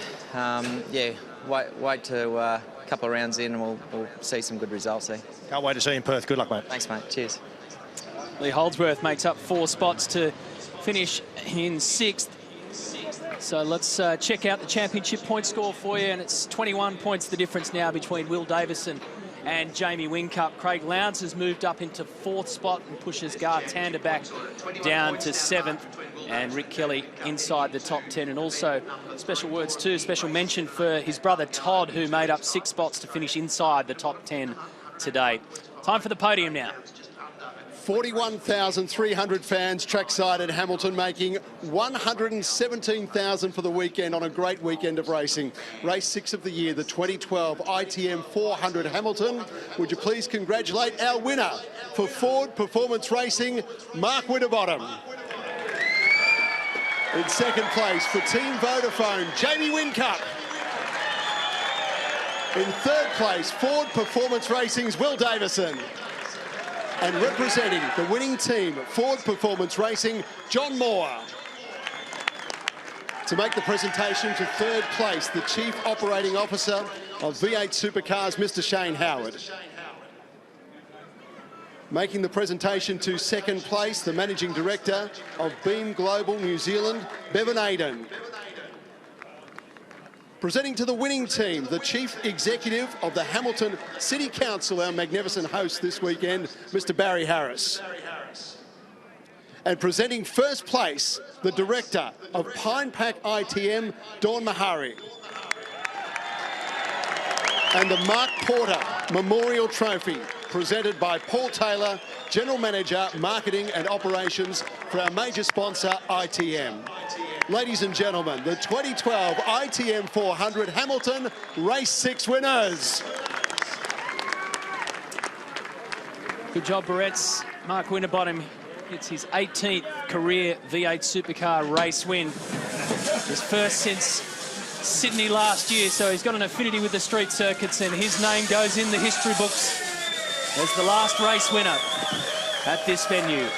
yeah, wait to a couple of rounds in and we'll see some good results there. Can't wait to see you in Perth. Good luck, mate. Thanks, mate. Cheers. Lee Holdsworth makes up 4 spots to finish in 6th. So let's check out the championship point score for you, and it's 21 points the difference now between Will Davison and Jamie Whincup. Craig Lowndes has moved up into 4th spot and pushes Gar Tander back down to 7th. And Rick Kelly inside the top 10. And also special mention for his brother Todd, who made up 6 spots to finish inside the top 10 today. Time for the podium now. 41,300 fans trackside at Hamilton, making 117,000 for the weekend on a great weekend of racing. Race 6 of the year, the 2012 ITM 400 Hamilton. Would you please congratulate our winner for Ford Performance Racing, Mark Winterbottom. In 2nd place for Team Vodafone, Jamie Whincup. In 3rd place, Ford Performance Racing's Will Davison. And representing the winning team, Ford Performance Racing, John Moore. To make the presentation to 3rd place, the Chief Operating Officer of V8 Supercars, Mr. Shane Howard. Making the presentation to 2nd place, the Managing Director of Beam Global New Zealand, Bevan Aiden. Presenting to the winning team, the Chief Executive of the Hamilton City Council, our magnificent host this weekend, Mr. Barry Harris. And presenting 1st place, the Director of Pine Pack ITM, Dawn Mahari. And the Mark Porter Memorial Trophy, presented by Paul Taylor, General Manager, Marketing and Operations for our major sponsor, ITM. Ladies and gentlemen, the 2012 ITM 400 Hamilton Race 6 winners. Good job, Barrett's. Mark Winterbottom. It's his 18th career V8 Supercar race win. His first since Sydney last year, so he's got an affinity with the street circuits, and his name goes in the history books as the last race winner at this venue.